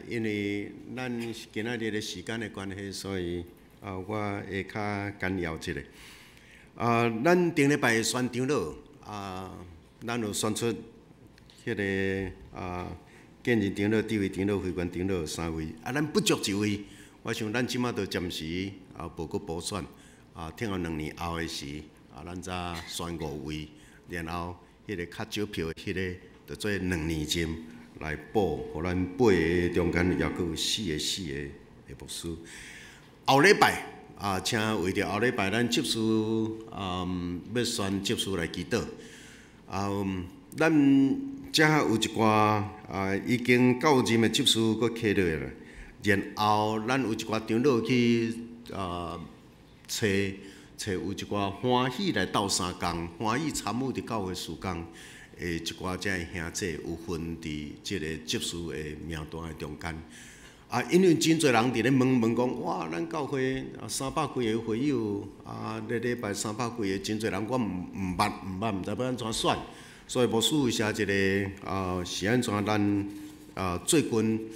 因为咱今仔日的时间的关系，所以我会较简要一下。咱顶礼拜的宣长老咱有选出迄个建仁长老、智慧长老、慧源长老3位，咱不足1位。我想咱即马就暂时无佫补选，听后2年后的时，咱再选5位。然后，迄个较少票的迄个，就做2年前来补，互咱8个中间也佫有4个牧师。后礼拜请为着后礼拜咱执事要选执事来祈祷。咱遮有一寡已经到任的执事佫起落来，然后咱有一寡长老去找有一寡欢喜来斗3工，欢喜参与伫教会事工一寡遮的兄弟有分伫即个执事的名单的中间。因为真侪人伫咧问讲，哇，咱教会300几个会友，礼拜300几个，真侪人我毋捌，毋知要安怎选。所以牧师为啥一个是安怎咱最近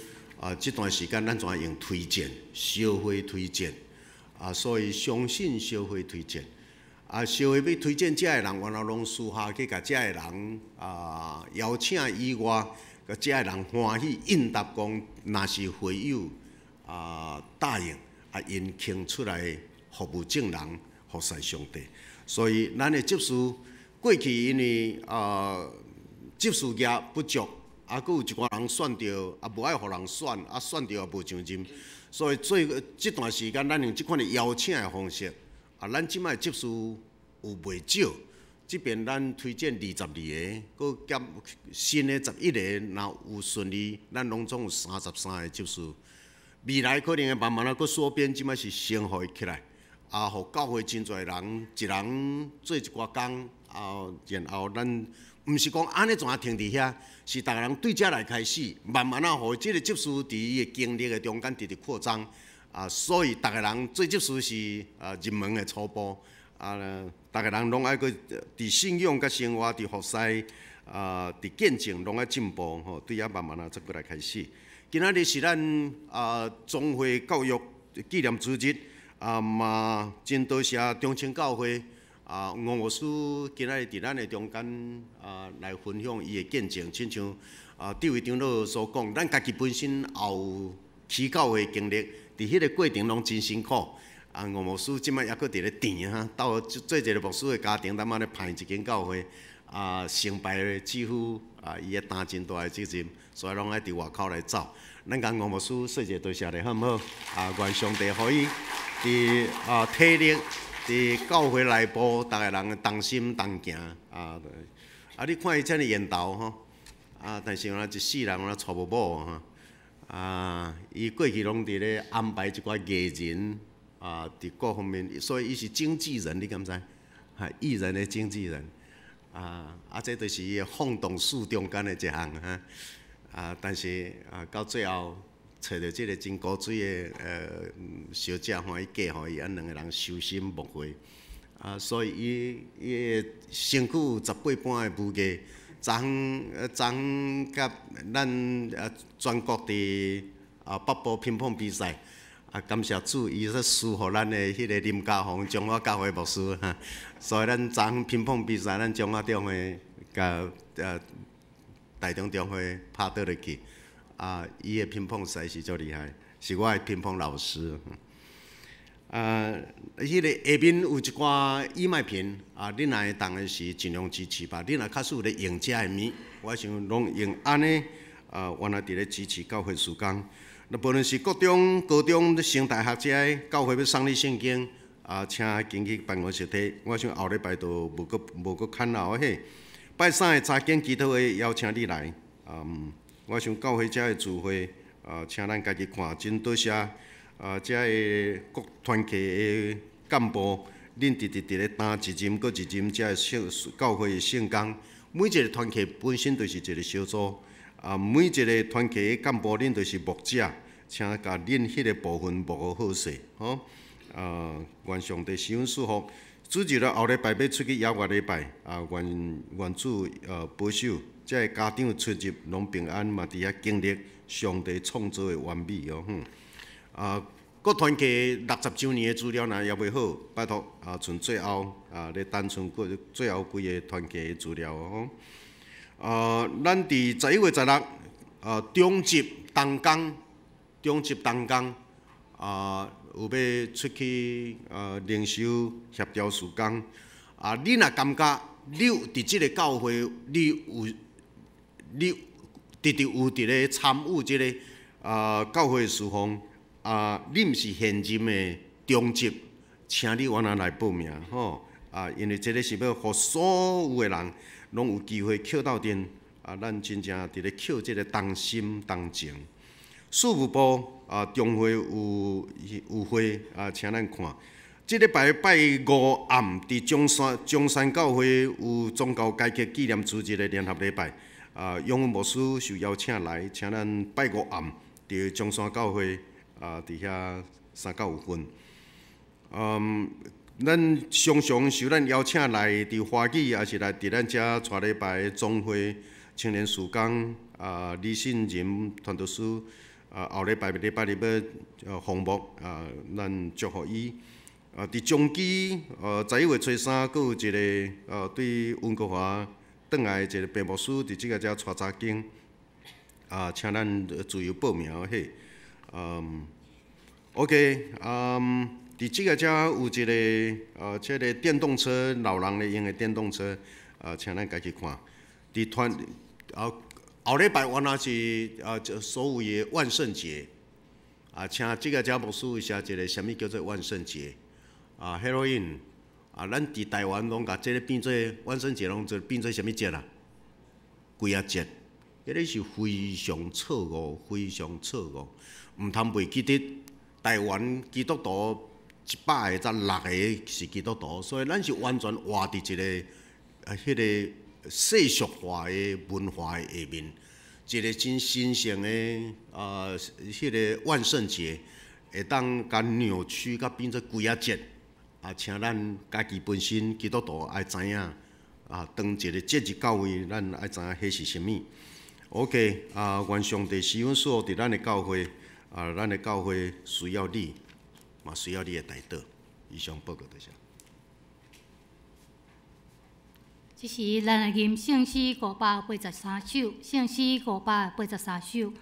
即段时间咱怎用推荐，小会推荐。所以相信社会推荐，社会要推荐遮个人，原来拢私下去甲遮个人邀请以外，甲遮个人欢喜应答讲，若是会友答应，因倾出来服务众人，服侍上帝。所以咱的执事过去因为执事业不足，佫有一寡人选着，无爱互人选，选着也无上任。所以这段时间，咱用这款的邀请的方式，咱即摆执事有袂少，即边咱推荐22个，佮减新的11个，若有顺利，咱拢总有33个执事。未来可能会慢慢佮缩编，即摆是先互伊起来，互教会真侪人，一人做一寡工，然后咱毋是讲安尼全停伫遐，是逐个人对遮来开始，慢慢互即个执事伫伊的经历的中间直直扩张。所以逐个人做执事是入门的初步。逐个人拢爱去伫信仰、甲生活、伫服侍、伫见证，拢爱进步吼。对遐慢慢再过来开始。今仔日是咱总会教育纪念主日，嘛真多谢中青教会吴牧师今仔日伫咱的中间来分享伊的见证，亲像第位长老所讲，咱家己本身也有起教会经历，伫迄个过程拢真辛苦。吴牧师即摆抑搁伫咧甜哈，到做一个牧师的家庭，咱妈咧办一间教会，成败的几乎伊会担真大的责任，所以拢爱伫外口来走。咱甲吴牧师说一下多谢咧，好毋好？愿上帝互伊伫体力，伫教会内部，逐个人同心同行你看伊遮尔缘投吼，但是一世人找无某吼，伊过去拢伫咧安排一寡艺人。伫各方面，所以伊是经纪人，你敢知？艺人的经纪人，这就是伊的放动术中间的一项但是到最后找到即个真古水的小姐，伊嫁互伊，两个人修心牧会，所以伊的身躯有18般的武艺，昨甲咱全国的北部乒乓比赛。感谢主，伊说赐予咱的迄个林家宏中华教会牧师所以咱昨乒乓比赛，咱中华中会甲台中中会拍倒落去，伊的乒乓赛是足厉害，是我的乒乓老师。迄个下面有一寡义卖品，恁若会当的是尽量支持吧。恁若确实有咧用遮的物，我想拢用安尼，原来伫咧支持教会事工。那无论是高中升大学者，教会要送你圣经，请进去办公室摕。我想后礼拜都无搁牵后嘿。拜三的查经祈祷会邀请你来，我想教会遮的聚会，请咱家己看，真多谢遮的各团契的干部，恁直直伫咧担一任搁一任遮的教会的圣工。每一个团契本身就是一个小组。每一个团契的干部，恁就是牧者，请甲恁迄个部分牧好势，吼。愿上帝施恩祝福。主日了后礼拜要出去野外礼拜，愿主保守，遮个家长出入拢平安，嘛伫遐经历上帝创造的完美哦。各团契60周年的资料若也袂好，拜托剩最后咧单纯最后几个团契的资料哦。咱伫11月16，中集同工，有要出去灵修协调事工。你若感觉你伫即个教会，你直直有伫咧参与即个教会事奉，你毋是现任的中集，请你原来报名吼。因为即个是要互所有的人。拢有机会捡到阵，咱真正伫咧捡即个同心同情。事务部中会有会请咱看。即礼拜拜5暗伫中山教会有宗教改革纪念主日的联合礼拜，永恩牧师受邀请来，请咱拜5暗伫中山教会伫遐3到5分。咱常常受咱邀请来伫花语，也是来伫咱遮带礼拜的总会青年事工李信仁传道师后礼拜日要奉牧咱祝福伊。伫中基11月初3，佫有一个对温国华转来一个白牧师伫即个遮带查经请咱自由报名嘿。OK，伫即个遮有一个即个电动车，老人咧用的电动车，请咱家己看。伫团后礼拜原来是所谓的万圣节，请即个遮牧师写一个啥物叫做万圣节？Halloween 咱伫台湾拢甲即个变做万圣节，拢做变做啥物节啊？鬼仔节，迄个是非常错误，非常错误。毋通袂记得台湾基督徒100个才6个是基督徒，所以咱是完全活伫一个迄个世俗化的文化的下面，一个真神圣的迄个万圣节，会当甲扭曲甲变做鬼仔节。请咱家己本身基督徒爱知影当一个节日到位，咱爱知影迄是啥物。OK， 愿上帝施恩所伫咱的教会，咱的教会需要你，嘛需要你的代祷。以上报告多谢。
这是咱来吟圣诗583首，圣诗583首。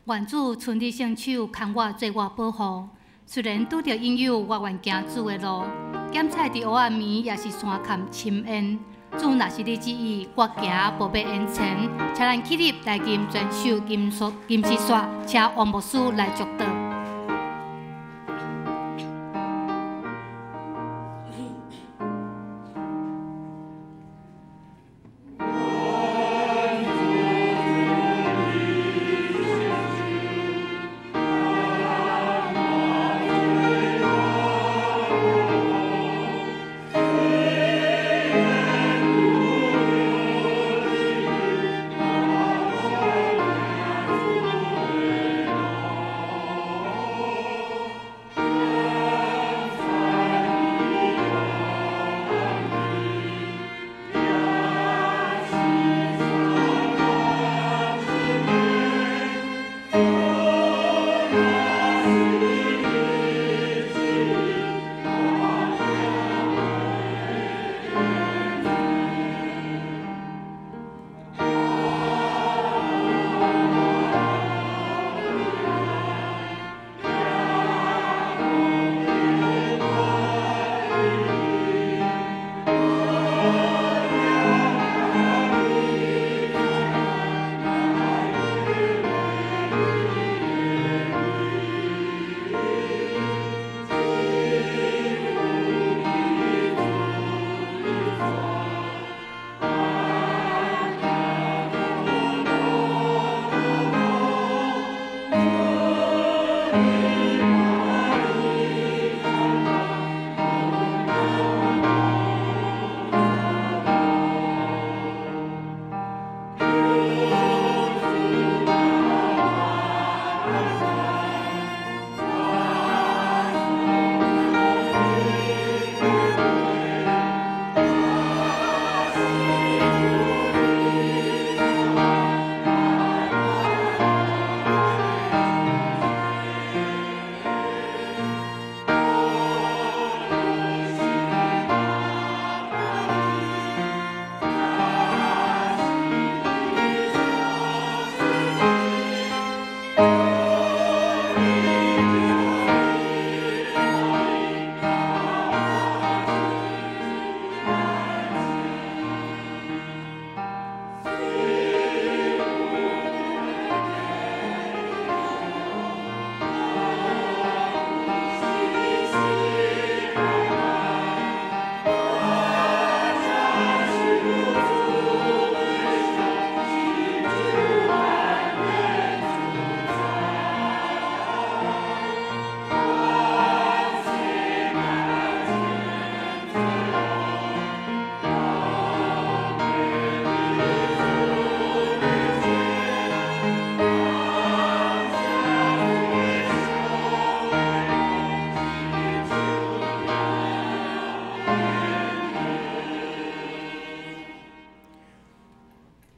愿主春日圣手牵我做我保护。虽然拄着引诱，我愿行主的路。检菜伫黑暗暝，也是山坎深渊。主若是你旨意，我行无要言前。请咱起立来吟全首金诗刷，请王牧师来祝祷。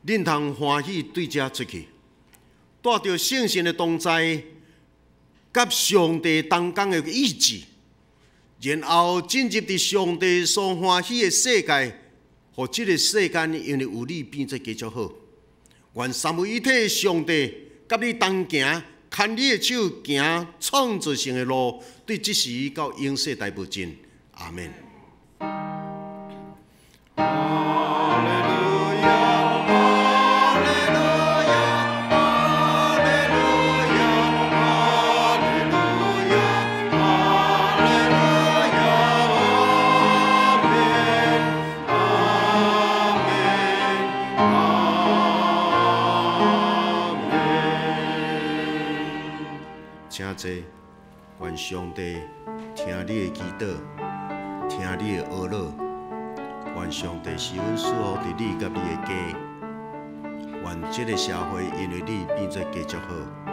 恁通欢喜对遮出去，带着圣神的同在，甲上帝同工的意志，然后进入伫上帝所欢喜的世界，互即个世间因为有你变做加足好。愿三位一体上帝甲你同行，牵你的手行创造性的路，对即时到永世大不尽。阿门。真济，愿上帝听你的祈祷，听你的懊恼，愿上帝施恩赐福伫你甲你的家，愿这个社会因为你变做加足好。